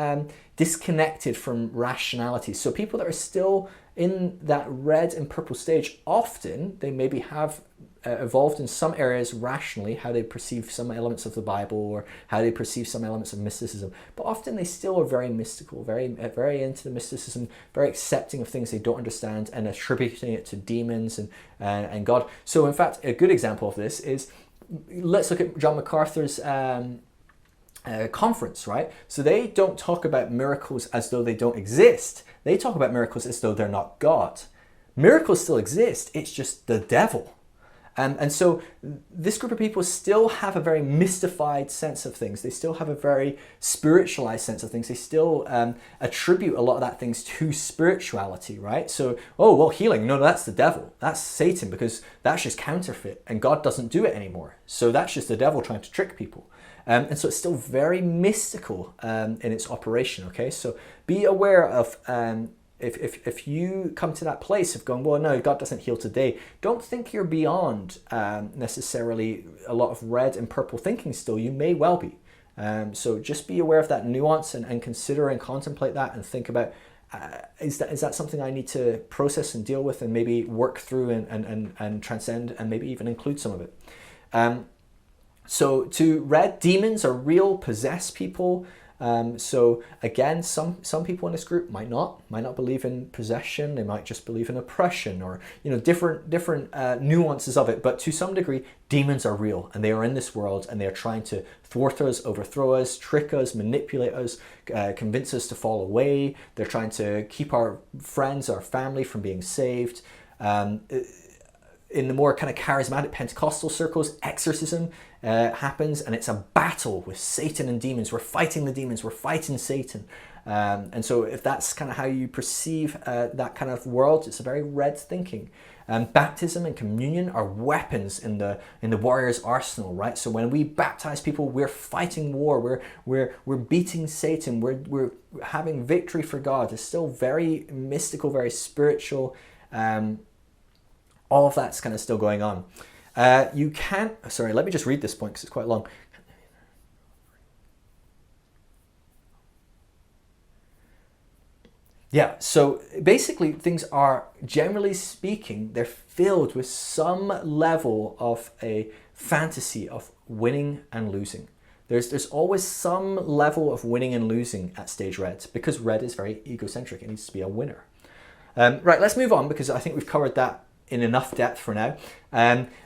Speaker 1: disconnected from rationality. So people that are still in that red and purple stage, often they maybe have evolved in some areas rationally, how they perceive some elements of the Bible or how they perceive some elements of mysticism. But often they still are very mystical, very into the mysticism, very accepting of things they don't understand and attributing it to demons and God. So in fact, a good example of this is, let's look at John MacArthur's conference, right? So they don't talk about miracles as though they don't exist. They talk about miracles as though they're not God. Miracles still exist, it's just the devil. And so this group of people still have a very mystified sense of things. They still have a very spiritualized sense of things. They still attribute a lot of that things to spirituality, right? So, oh, well, healing, no, that's the devil. That's Satan, because that's just counterfeit and God doesn't do it anymore. So that's just the devil trying to trick people. And so it's still very mystical in its operation, okay? So be aware of... If you come to that place of going, well, no, God doesn't heal today, don't think you're beyond necessarily a lot of red and purple thinking still. You may well be. So just be aware of that nuance and consider and contemplate that and think about, is that something I need to process and deal with and maybe work through and transcend and maybe even include some of it. So to red, demons are real, possess people. So again, some people in this group might not believe in possession. They might just believe in oppression, or different nuances of it. But to some degree, demons are real, and they are in this world, and they are trying to thwart us, overthrow us, trick us, manipulate us, convince us to fall away. They're trying to keep our friends, our family from being saved. In the more kind of charismatic Pentecostal circles, exorcism happens, and it's a battle with Satan and demons. We're fighting the demons, we're fighting Satan. And so if that's kind of how you perceive that kind of world, it's a very red thinking. Baptism and communion are weapons in the warrior's arsenal, right? So when we baptize people, we're fighting war, we're beating Satan, we're having victory for God. It's still very mystical, very spiritual. All of that's kind of still going on. You can't, sorry, let me just read this point because it's quite long. Yeah, so basically things are, generally speaking, they're filled with some level of a fantasy of winning and losing. There's always some level of winning and losing at stage red, because red is very egocentric. It needs to be a winner. Right, let's move on, because I think we've covered that in enough depth for now.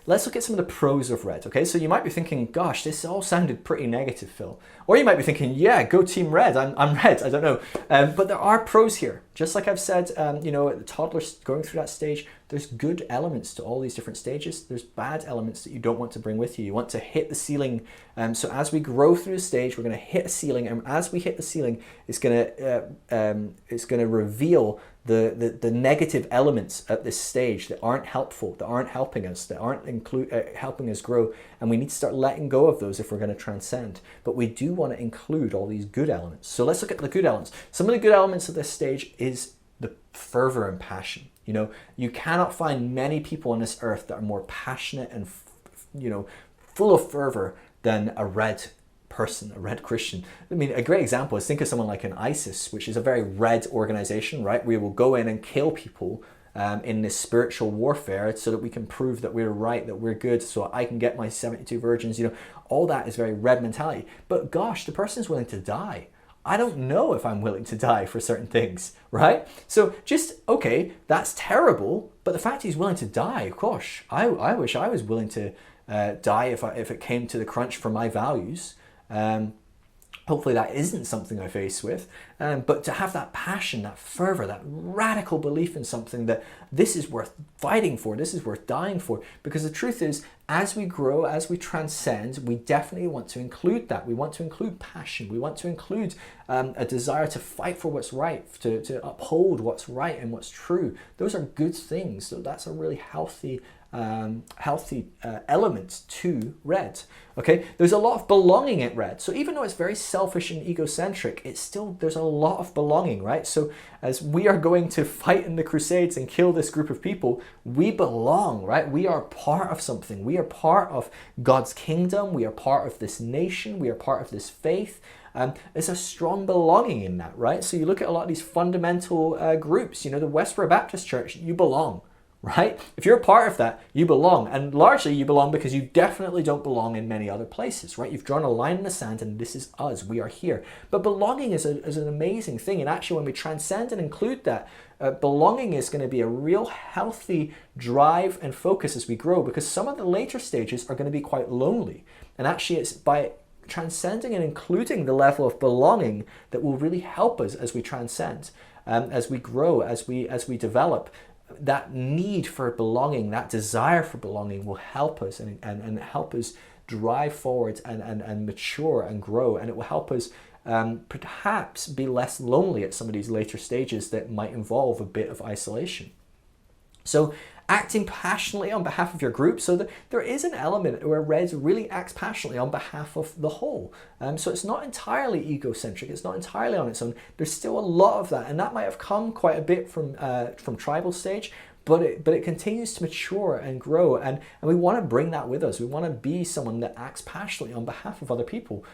Speaker 1: Let's look at some of the pros of red. Okay, so you might be thinking, gosh, this all sounded pretty negative, Phil. Or you might be thinking, yeah, go team red, I'm red, I don't know. But there are pros here. Just like I've said, the toddlers going through that stage, there's good elements to all these different stages. There's bad elements that you don't want to bring with you. You want to hit the ceiling. So as we grow through the stage, we're going to hit a ceiling, and as we hit the ceiling, it's going to reveal the negative elements at this stage that aren't helpful, that aren't helping us, that aren't helping us grow, and we need to start letting go of those if we're going to transcend. But we do want to include all these good elements. So let's look at the good elements. Some of the good elements of this stage is the fervor and passion. You cannot find many people on this earth that are more passionate and full of fervor than a red person, a red Christian. I mean, a great example is, think of someone like an ISIS, which is a very red organization, right? We will go in and kill people in this spiritual warfare so that we can prove that we're right, that we're good, so I can get my 72 virgins. All that is very red mentality. But gosh, the person's willing to die. I don't know if I'm willing to die for certain things, right? So okay, that's terrible, but the fact he's willing to die, gosh, I wish I was willing to die if it came to the crunch for my values. Hopefully that isn't something I face with, but to have that passion, that fervor, that radical belief in something that this is worth fighting for, this is worth dying for, because the truth is, as we grow, as we transcend, we definitely want to include that. We want to include passion. We want to include a desire to fight for what's right, to uphold what's right and what's true. Those are good things. So that's a really healthy element to red. Okay, there's a lot of belonging at red. So even though it's very selfish and egocentric, there's a lot of belonging, right? So as we are going to fight in the Crusades and kill this group of people, we belong, right? We are part of something. We are part of God's kingdom. We are part of this nation. We are part of this faith. There's a strong belonging in that, right? So you look at a lot of these fundamental groups, the Westboro Baptist Church, you belong. Right? If you're a part of that, you belong. And largely you belong because you definitely don't belong in many other places, right? You've drawn a line in the sand and this is us. We are here. But belonging is an amazing thing. And actually when we transcend and include that, belonging is going to be a real healthy drive and focus as we grow, because some of the later stages are going to be quite lonely. And actually it's by transcending and including the level of belonging that will really help us as we transcend, as we grow, as we develop. That need for belonging, that desire for belonging will help us and help us drive forward and mature and grow, and it will help us perhaps be less lonely at some of these later stages that might involve a bit of isolation. So acting passionately on behalf of your group. So there is an element where red really acts passionately on behalf of the whole. So it's not entirely egocentric. It's not entirely on its own. There's still a lot of that. And that might have come quite a bit from tribal stage. but it continues to mature and grow, and we want to bring that with us. We want to be someone that acts passionately on behalf of other people.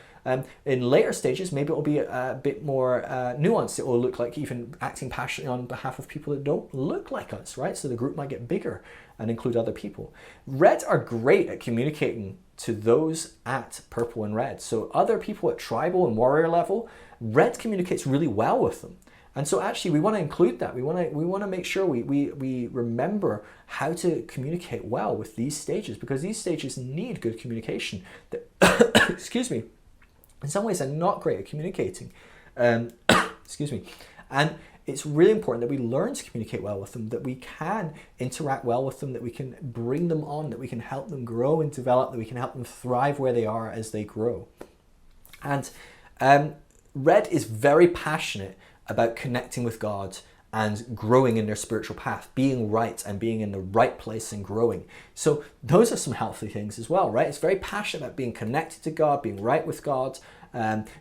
Speaker 1: In later stages, maybe it will be a bit more nuanced. It will look like even acting passionately on behalf of people that don't look like us, right? So the group might get bigger and include other people. Red are great at communicating to those at purple and red. So other people at tribal and warrior level, red communicates really well with them. And so actually we want to include that. We want to make sure we remember how to communicate well with these stages, because these stages need good communication. Excuse me. In some ways, they're not great at communicating. Excuse me. And it's really important that we learn to communicate well with them, that we can interact well with them, that we can bring them on, that we can help them grow and develop, that we can help them thrive where they are as they grow. And red is very passionate about connecting with God and growing in their spiritual path, being right and being in the right place and growing. So those are some healthy things as well, right? It's very passionate about being connected to God, being right with God,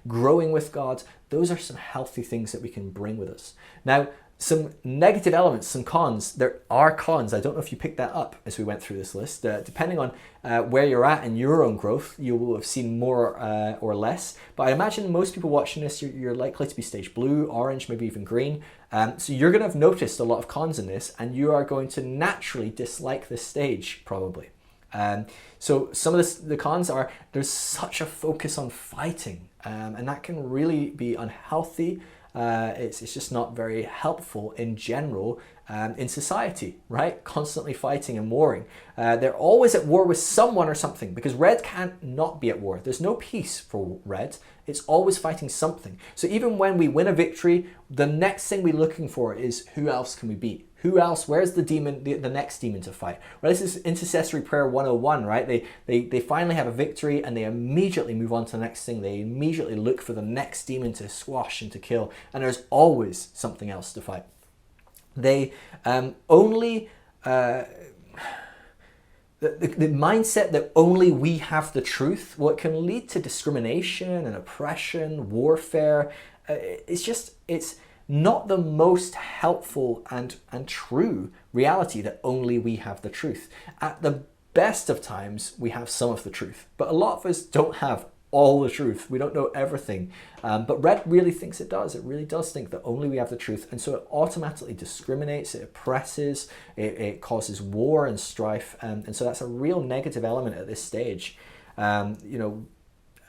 Speaker 1: growing with God. Those are some healthy things that we can bring with us. Now, some negative elements, some cons. There are cons. I don't know if you picked that up as we went through this list. Depending on where you're at in your own growth, you will have seen more or less. But I imagine most people watching this, you're likely to be stage blue, orange, maybe even green. So you're going to have noticed a lot of cons in this, and you are going to naturally dislike this stage, probably. So some of the cons are there's such a focus on fighting, and that can really be unhealthy. It's just not very helpful in general in society, right? Constantly fighting and warring. They're always at war with someone or something, because red can't not be at war. There's no peace for red. It's always fighting something. So even when we win a victory, the next thing we're looking for is who else can we beat? Who else? Where's the demon, the next demon to fight? Well, this is intercessory prayer 101, right? They finally have a victory and they immediately move on to the next thing. They immediately look for the next demon to squash and to kill. And there's always something else to fight. They only... The mindset that only we have the truth, well, it can lead to discrimination and oppression, warfare. It's not the most helpful and true reality that only we have the truth. At the best of times, we have some of the truth, but a lot of us don't have all the truth. We don't know everything. But red really thinks it does. It really does think that only we have the truth. And so it automatically discriminates, it oppresses, it causes war and strife. And so that's a real negative element at this stage.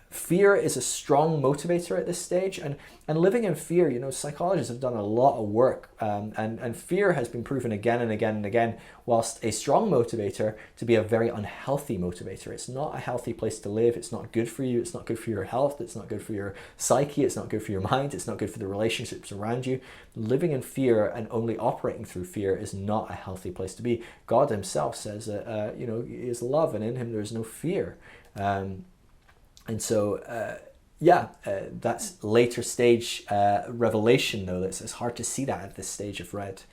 Speaker 1: Fear is a strong motivator at this stage, and living in fear, psychologists have done a lot of work, and fear has been proven again and again and again, whilst a strong motivator to be a very unhealthy motivator. It's not a healthy place to live. It's not good for you. It's not good for your health. It's not good for your psyche. It's not good for your mind. It's not good for the relationships around you. Living in fear and only operating through fear is not a healthy place to be. God himself says that, he is love, and in him there is no fear. And so, that's later stage revelation, though. It's hard to see that at this stage of red.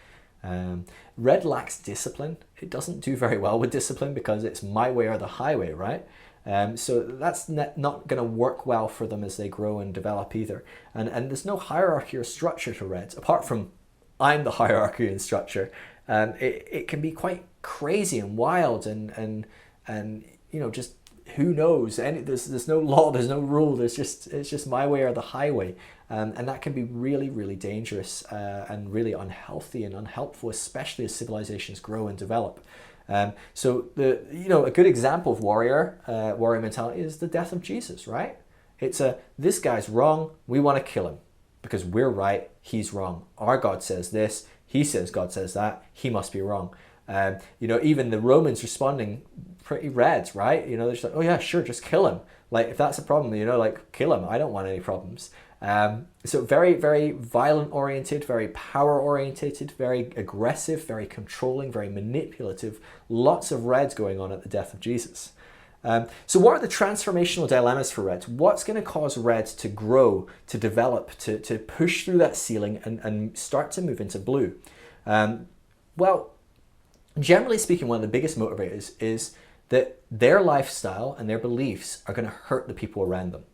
Speaker 1: Red lacks discipline. It doesn't do very well with discipline because it's my way or the highway, right? So that's not going to work well for them as they grow and develop either. And there's no hierarchy or structure to red, apart from I'm the hierarchy and structure. It can be quite crazy and wild and just who knows? There's no law, there's no rule. It's just my way or the highway, and that can be really, really dangerous and really unhealthy and unhelpful, especially as civilizations grow and develop. So a good example of warrior mentality is the death of Jesus, right? It's this guy's wrong, we want to kill him because we're right, he's wrong. Our God says this, he says God says that, he must be wrong. Even the Romans responding pretty red, right? They're just like, oh yeah, sure, just kill him. Like, if that's a problem, kill him. I don't want any problems. So very, very violent oriented, very power orientated, very aggressive, very controlling, very manipulative. Lots of reds going on at the death of Jesus. So what are the transformational dilemmas for red? What's going to cause red to grow, to develop, to push through that ceiling and start to move into blue? Generally speaking, one of the biggest motivators is that their lifestyle and their beliefs are going to hurt the people around them.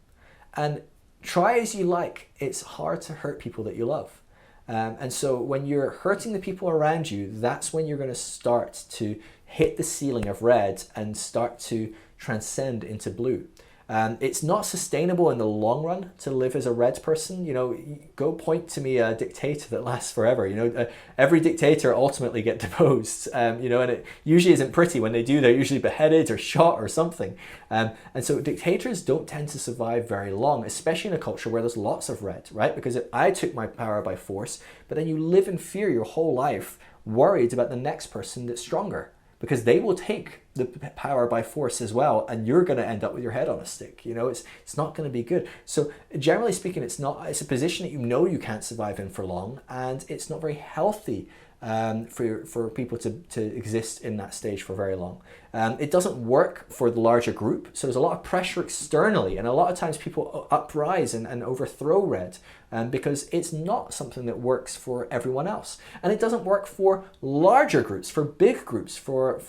Speaker 1: And try as you like, it's hard to hurt people that you love. And so when you're hurting the people around you, that's when you're going to start to hit the ceiling of red and start to transcend into blue. It's not sustainable in the long run to live as a red person. You know, go point to me a dictator that lasts forever. You know, every dictator ultimately get deposed. You know, and it usually isn't pretty. When they do, they're usually beheaded or shot or something. And so dictators don't tend to survive very long, especially in a culture where there's lots of red, right? Because if I took my power by force, but then you live in fear your whole life, worried about the next person that's stronger, because they will take the power by force as well, and you're going to end up with your head on a stick. You know, it's not going to be good. So generally speaking, it's a position that you know you can't survive in for long, and it's not very healthy for people to exist in that stage for very long. It doesn't work for the larger group, so there's a lot of pressure externally, and a lot of times people uprise and overthrow red because it's not something that works for everyone else. And it doesn't work for larger groups, for big groups, for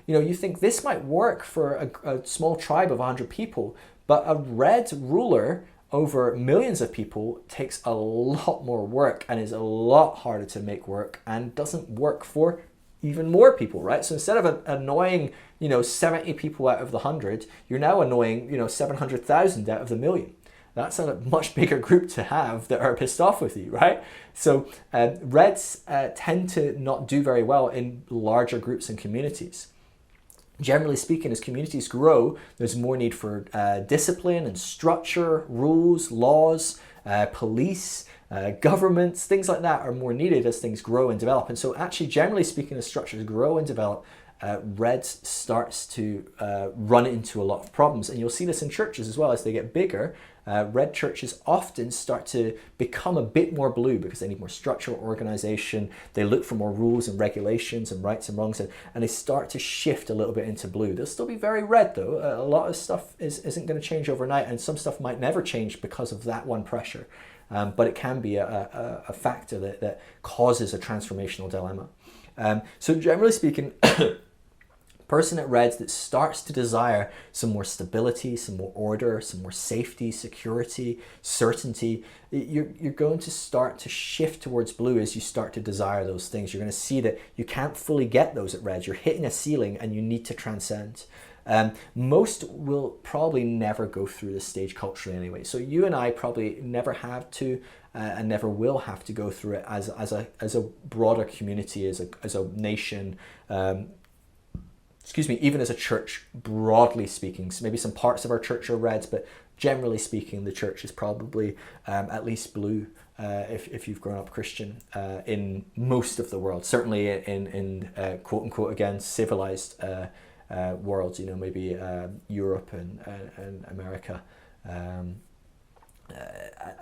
Speaker 1: you know, you think this might work for a small tribe of 100 people, but a red ruler over millions of people takes a lot more work and is a lot harder to make work and doesn't work for even more people, right? So instead of annoying, you know, 70 people out of the 100, you're now annoying, you know, 700,000 out of the million. That's a much bigger group to have that are pissed off with you, right? So reds tend to not do very well in larger groups and communities. Generally speaking, as communities grow, there's more need for discipline and structure, rules, laws, police, governments, things like that are more needed as things grow and develop. And so actually, generally speaking, as structures grow and develop, red starts to run into a lot of problems. And you'll see this in churches as well. As they get bigger, red churches often start to become a bit more blue because they need more structural organization. They look for more rules and regulations and rights and wrongs, and they start to shift a little bit into blue. They'll still be very red though. A lot of stuff isn't going to change overnight, and some stuff might never change because of that one pressure. But it can be a factor that causes a transformational dilemma. So generally speaking, person at reds that starts to desire some more stability, some more order, some more safety, security, certainty, you're going to start to shift towards blue as you start to desire those things. You're going to see that you can't fully get those at reds. You're hitting a ceiling and you need to transcend. Most will probably never go through this stage culturally anyway. So you and I probably never have to and never will have to go through it as a broader community, as a nation, even as a church, broadly speaking. So maybe some parts of our church are reds, but generally speaking, the church is probably at least blue if you've grown up Christian in most of the world. Certainly in quote unquote, again, civilized worlds, you know, maybe Europe and America,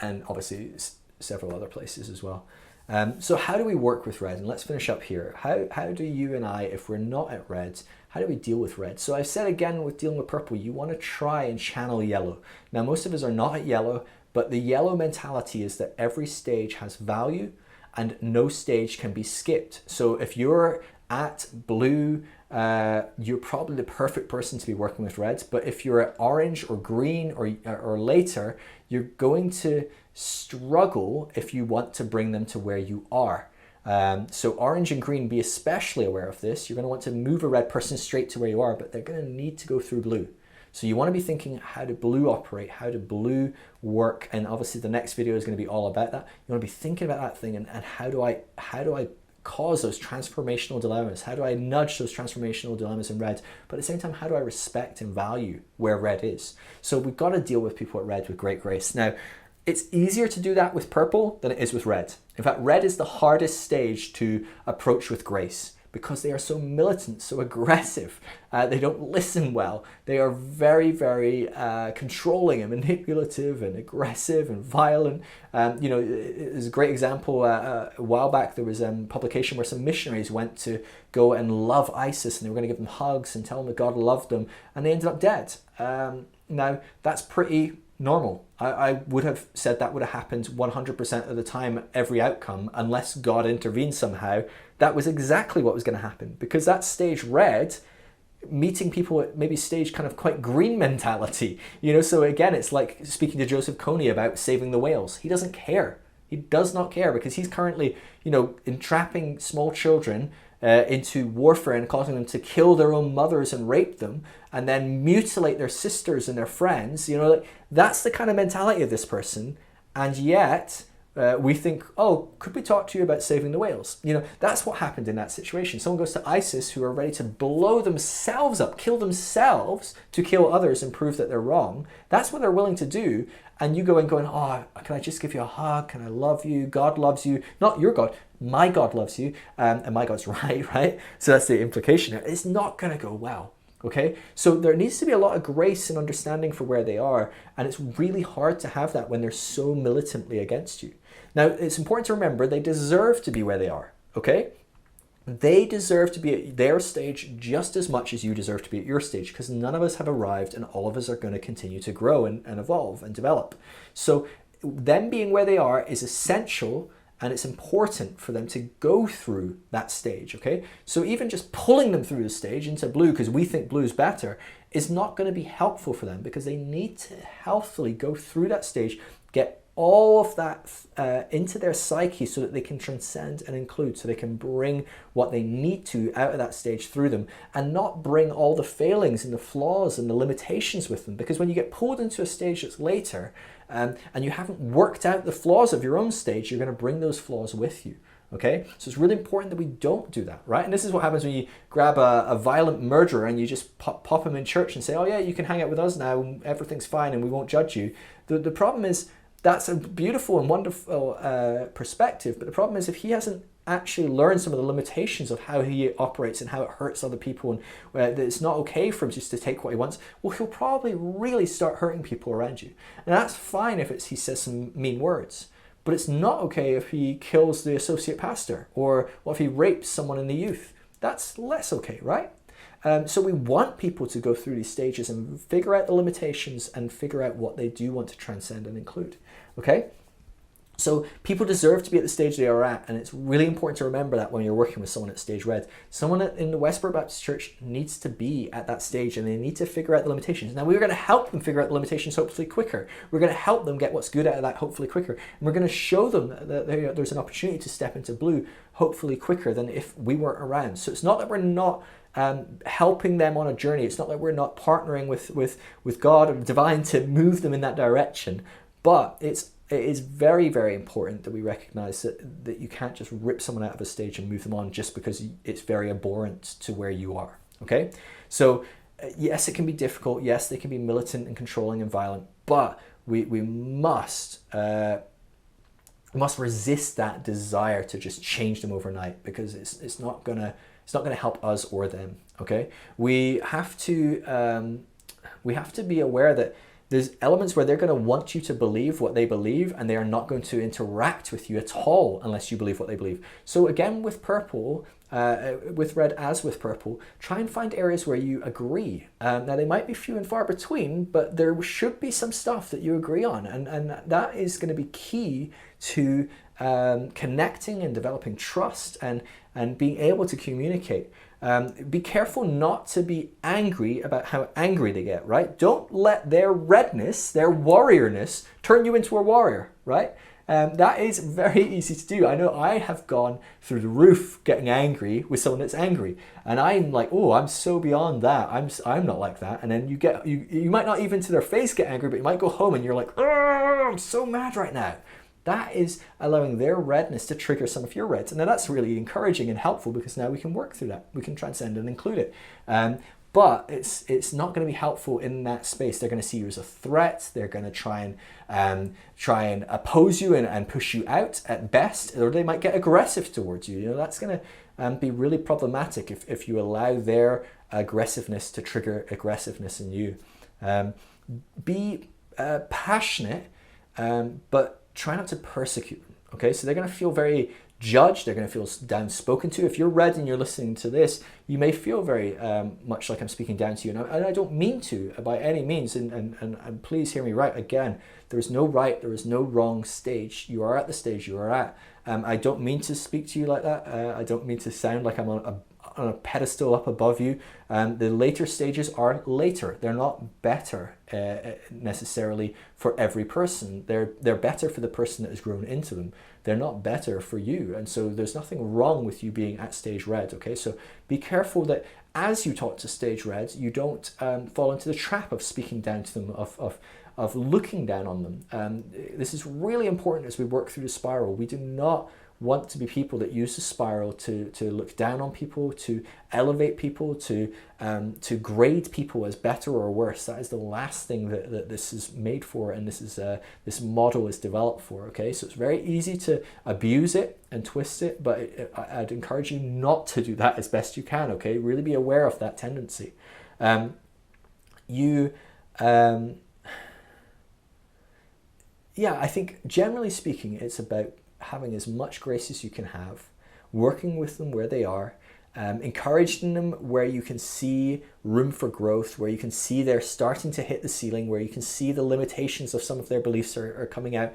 Speaker 1: and obviously several other places as well. So how do we work with red? And let's finish up here. How do you and I, if we're not at reds, how do we deal with red? So I've said again, with dealing with purple, you want to try and channel yellow. Now, most of us are not at yellow, but the yellow mentality is that every stage has value and no stage can be skipped. So if you're at blue, you're probably the perfect person to be working with reds. But if you're at orange or green or later, you're going to struggle if you want to bring them to where you are. So orange and green, be especially aware of this. You're going to want to move a red person straight to where you are, but they're going to need to go through blue. So you want to be thinking, how do blue operate? How do blue work? And obviously the next video is going to be all about that. You want to be thinking about that thing and how do I cause those transformational dilemmas? How do I nudge those transformational dilemmas in red? But at the same time, how do I respect and value where red is? So we've got to deal with people at red with great grace. Now, it's easier to do that with purple than it is with red. In fact, red is the hardest stage to approach with grace because they are so militant, so aggressive. They don't listen well. They are very, very controlling and manipulative and aggressive and violent. You know, there's a great example a while back. There was a publication where some missionaries went to go and love ISIS, and they were going to give them hugs and tell them that God loved them, and they ended up dead. Now, that's pretty normal. I would have said that would have happened 100% of the time, every outcome, unless God intervened somehow. That was exactly what was going to happen, because that stage red, meeting people at maybe stage kind of quite green mentality, you know. So again, it's like speaking to Joseph Kony about saving the whales. He doesn't care. He does not care because he's currently, entrapping small children into warfare and causing them to kill their own mothers and rape them and then mutilate their sisters and their friends. That's the kind of mentality of this person. And yet we think, oh, could we talk to you about saving the whales? That's what happened in that situation. Someone goes to ISIS who are ready to blow themselves up, kill themselves to kill others and prove that they're wrong. That's what they're willing to do. And you go in going, oh, can I just give you a hug? Can I love you? God loves you. Not your God. My God loves you. And my God's right? So that's the implication here. It's not going to go well. Okay, so there needs to be a lot of grace and understanding for where they are, and it's really hard to have that when they're so militantly against you. Now, it's important to remember they deserve to be where they are, okay? They deserve to be at their stage just as much as you deserve to be at your stage, because none of us have arrived and all of us are going to continue to grow and evolve and develop. So them being where they are is essential, and it's important for them to go through that stage, okay? So even just pulling them through the stage into blue because we think blue is better is not going to be helpful for them, because they need to healthily go through that stage, get all of that into their psyche so that they can transcend and include, so they can bring what they need to out of that stage through them and not bring all the failings and the flaws and the limitations with them. Because when you get pulled into a stage that's later, and you haven't worked out the flaws of your own stage, you're going to bring those flaws with you, okay? So it's really important that we don't do that, right? And this is what happens when you grab a violent murderer and you just pop him in church and say, oh yeah, you can hang out with us now, everything's fine and we won't judge you. The problem is, that's a beautiful and wonderful perspective, but the problem is if he hasn't actually learned some of the limitations of how he operates and how it hurts other people, and that it's not okay for him just to take what he wants, well, he'll probably really start hurting people around you. And that's fine if he says some mean words, but it's not okay if he kills the associate pastor, or if he rapes someone in the youth. That's less okay, right? So we want people to go through these stages and figure out the limitations and figure out what they do want to transcend and include, okay? So people deserve to be at the stage they are at, and it's really important to remember that when you're working with someone at stage red. Someone in the Westboro Baptist Church needs to be at that stage, and they need to figure out the limitations. Now, we're going to help them figure out the limitations hopefully quicker. We're going to help them get what's good out of that hopefully quicker. And we're going to show them that there's an opportunity to step into blue hopefully quicker than if we weren't around. So it's not that we're not helping them on a journey. It's not that we're not partnering with God or divine to move them in that direction, but it is very, very important that we recognize that you can't just rip someone out of a stage and move them on just because it's very abhorrent to where you are, okay? So yes, it can be difficult. Yes, they can be militant and controlling and violent, but we must resist that desire to just change them overnight, because it's not gonna help us or them, okay? We have to be aware that there's elements where they're going to want you to believe what they believe, and they are not going to interact with you at all unless you believe what they believe. So again, with purple, with red as with purple, try and find areas where you agree. Now, they might be few and far between, but there should be some stuff that you agree on, and that is going to be key to connecting and developing trust and being able to communicate. Be careful not to be angry about how angry they get, right? Don't let their redness, their warriorness, turn you into a warrior, right? That is very easy to do. I know I have gone through the roof getting angry with someone that's angry, and I'm like, oh, I'm so beyond that. I'm not like that. And then you might not even to their face get angry, but you might go home and you're like, oh, I'm so mad right now. That is allowing their redness to trigger some of your reds. And now that's really encouraging and helpful, because now we can work through that. We can transcend and include it. But it's not going to be helpful in that space. They're going to see you as a threat. They're going to try and oppose you and push you out at best, or they might get aggressive towards you. That's going to be really problematic if you allow their aggressiveness to trigger aggressiveness in you. Be passionate, but try not to persecute them, okay? So they're going to feel very judged. They're going to feel down spoken to. If you're red and you're listening to this, you may feel very much like I'm speaking down to you. And I don't mean to by any means. And please hear me right. Again, there is no right, there is no wrong stage. You are at the stage you are at. I don't mean to speak to you like that. I don't mean to sound like I'm on a pedestal up above you. The later stages are later. They're not better necessarily for every person. They're better for the person that has grown into them. They're not better for you. And so there's nothing wrong with you being at stage red, okay? So be careful that as you talk to stage reds, you don't fall into the trap of speaking down to them, of looking down on them. This is really important as we work through the spiral. We do not want to be people that use the spiral to look down on people, to elevate people, to grade people as better or worse. That is the last thing that this is made for, and this model is developed for, okay? So it's very easy to abuse it and twist it, but I'd encourage you not to do that as best you can, okay? Really be aware of that tendency. Yeah, I think generally speaking, it's about having as much grace as you can have, working with them where they are, encouraging them where you can see room for growth, where you can see they're starting to hit the ceiling, where you can see the limitations of some of their beliefs are coming out.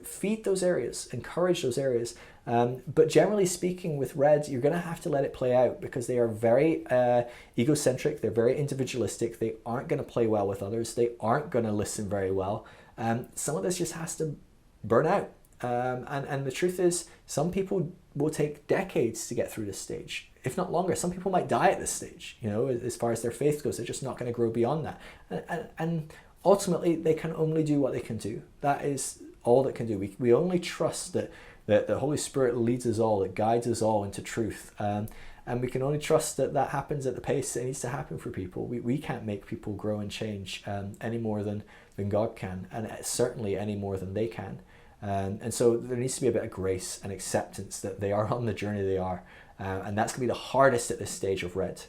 Speaker 1: Feed those areas, encourage those areas. But generally speaking, with reds, you're going to have to let it play out because they are very egocentric, they're very individualistic, they aren't going to play well with others, they aren't going to listen very well. Some of this just has to burn out. And the truth is, some people will take decades to get through this stage, if not longer. Some people might die at this stage, you know, as far as their faith goes. They're just not going to grow beyond that. And ultimately, they can only do what they can do. That is all that can do. We only trust that the Holy Spirit leads us all, that guides us all into truth. And we can only trust that that happens at the pace it needs to happen for people. We can't make people grow and change any more than God can, and certainly any more than they can. And so there needs to be a bit of grace and acceptance that they are on the journey they are. And that's going to be the hardest at this stage of red.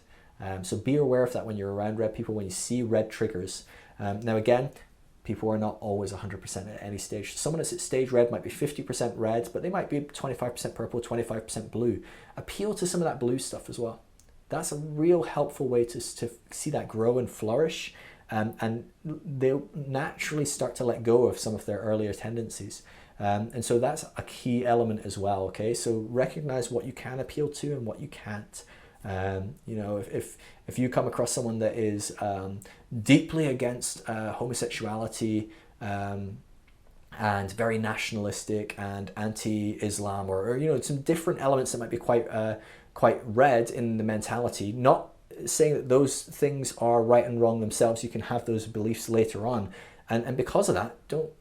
Speaker 1: So be aware of that when you're around red people, when you see red triggers. Now again, people are not always 100% at any stage. Someone that's at stage red might be 50% red, but they might be 25% purple, 25% blue. Appeal to some of that blue stuff as well. That's a real helpful way to see that grow and flourish. And they'll naturally start to let go of some of their earlier tendencies. And so that's a key element as well, okay? So recognize what you can appeal to and what you can't. You know, if you come across someone that is deeply against homosexuality and very nationalistic and anti-Islam, or you know, some different elements that might be quite red in the mentality, not saying that those things are right and wrong themselves. You can have those beliefs later on, and because of that, don't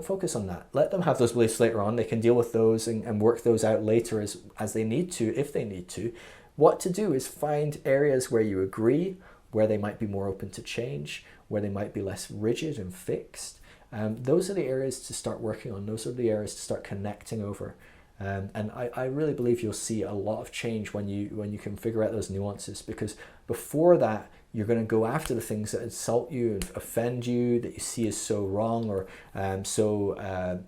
Speaker 1: focus on that. Let them have those beliefs later on. They can deal with those and work those out later as they need to, if they need to. What to do is find areas where you agree, where they might be more open to change, where they might be less rigid and fixed. Those are the areas to start working on. Those are the areas to start connecting over. And I really believe you'll see a lot of change when you can figure out those nuances, because before that, you're going to go after the things that insult you and offend you, that you see as so wrong or so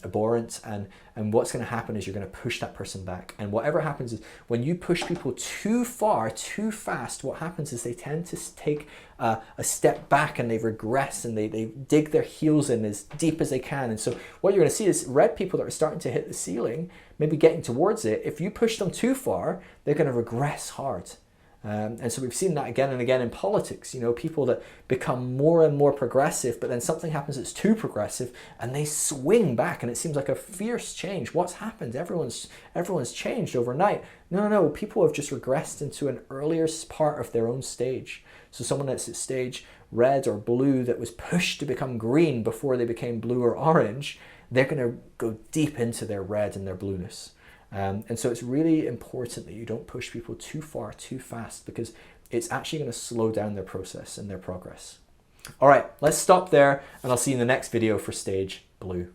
Speaker 1: abhorrent. And what's going to happen is you're going to push that person back. And whatever happens is when you push people too far, too fast, what happens is they tend to take a step back and they regress and they dig their heels in as deep as they can. And so what you're going to see is red people that are starting to hit the ceiling, maybe getting towards it, if you push them too far, they're going to regress hard. And so we've seen that again and again in politics, you know, people that become more and more progressive, but then something happens that's too progressive and they swing back and it seems like a fierce change. What's happened? Everyone's changed overnight. No, people have just regressed into an earlier part of their own stage. So someone that's at stage red or blue that was pushed to become green before they became blue or orange, they're going to go deep into their red and their blueness. And so it's really important that you don't push people too far, too fast, because it's actually going to slow down their process and their progress. All right, let's stop there, and I'll see you in the next video for stage blue.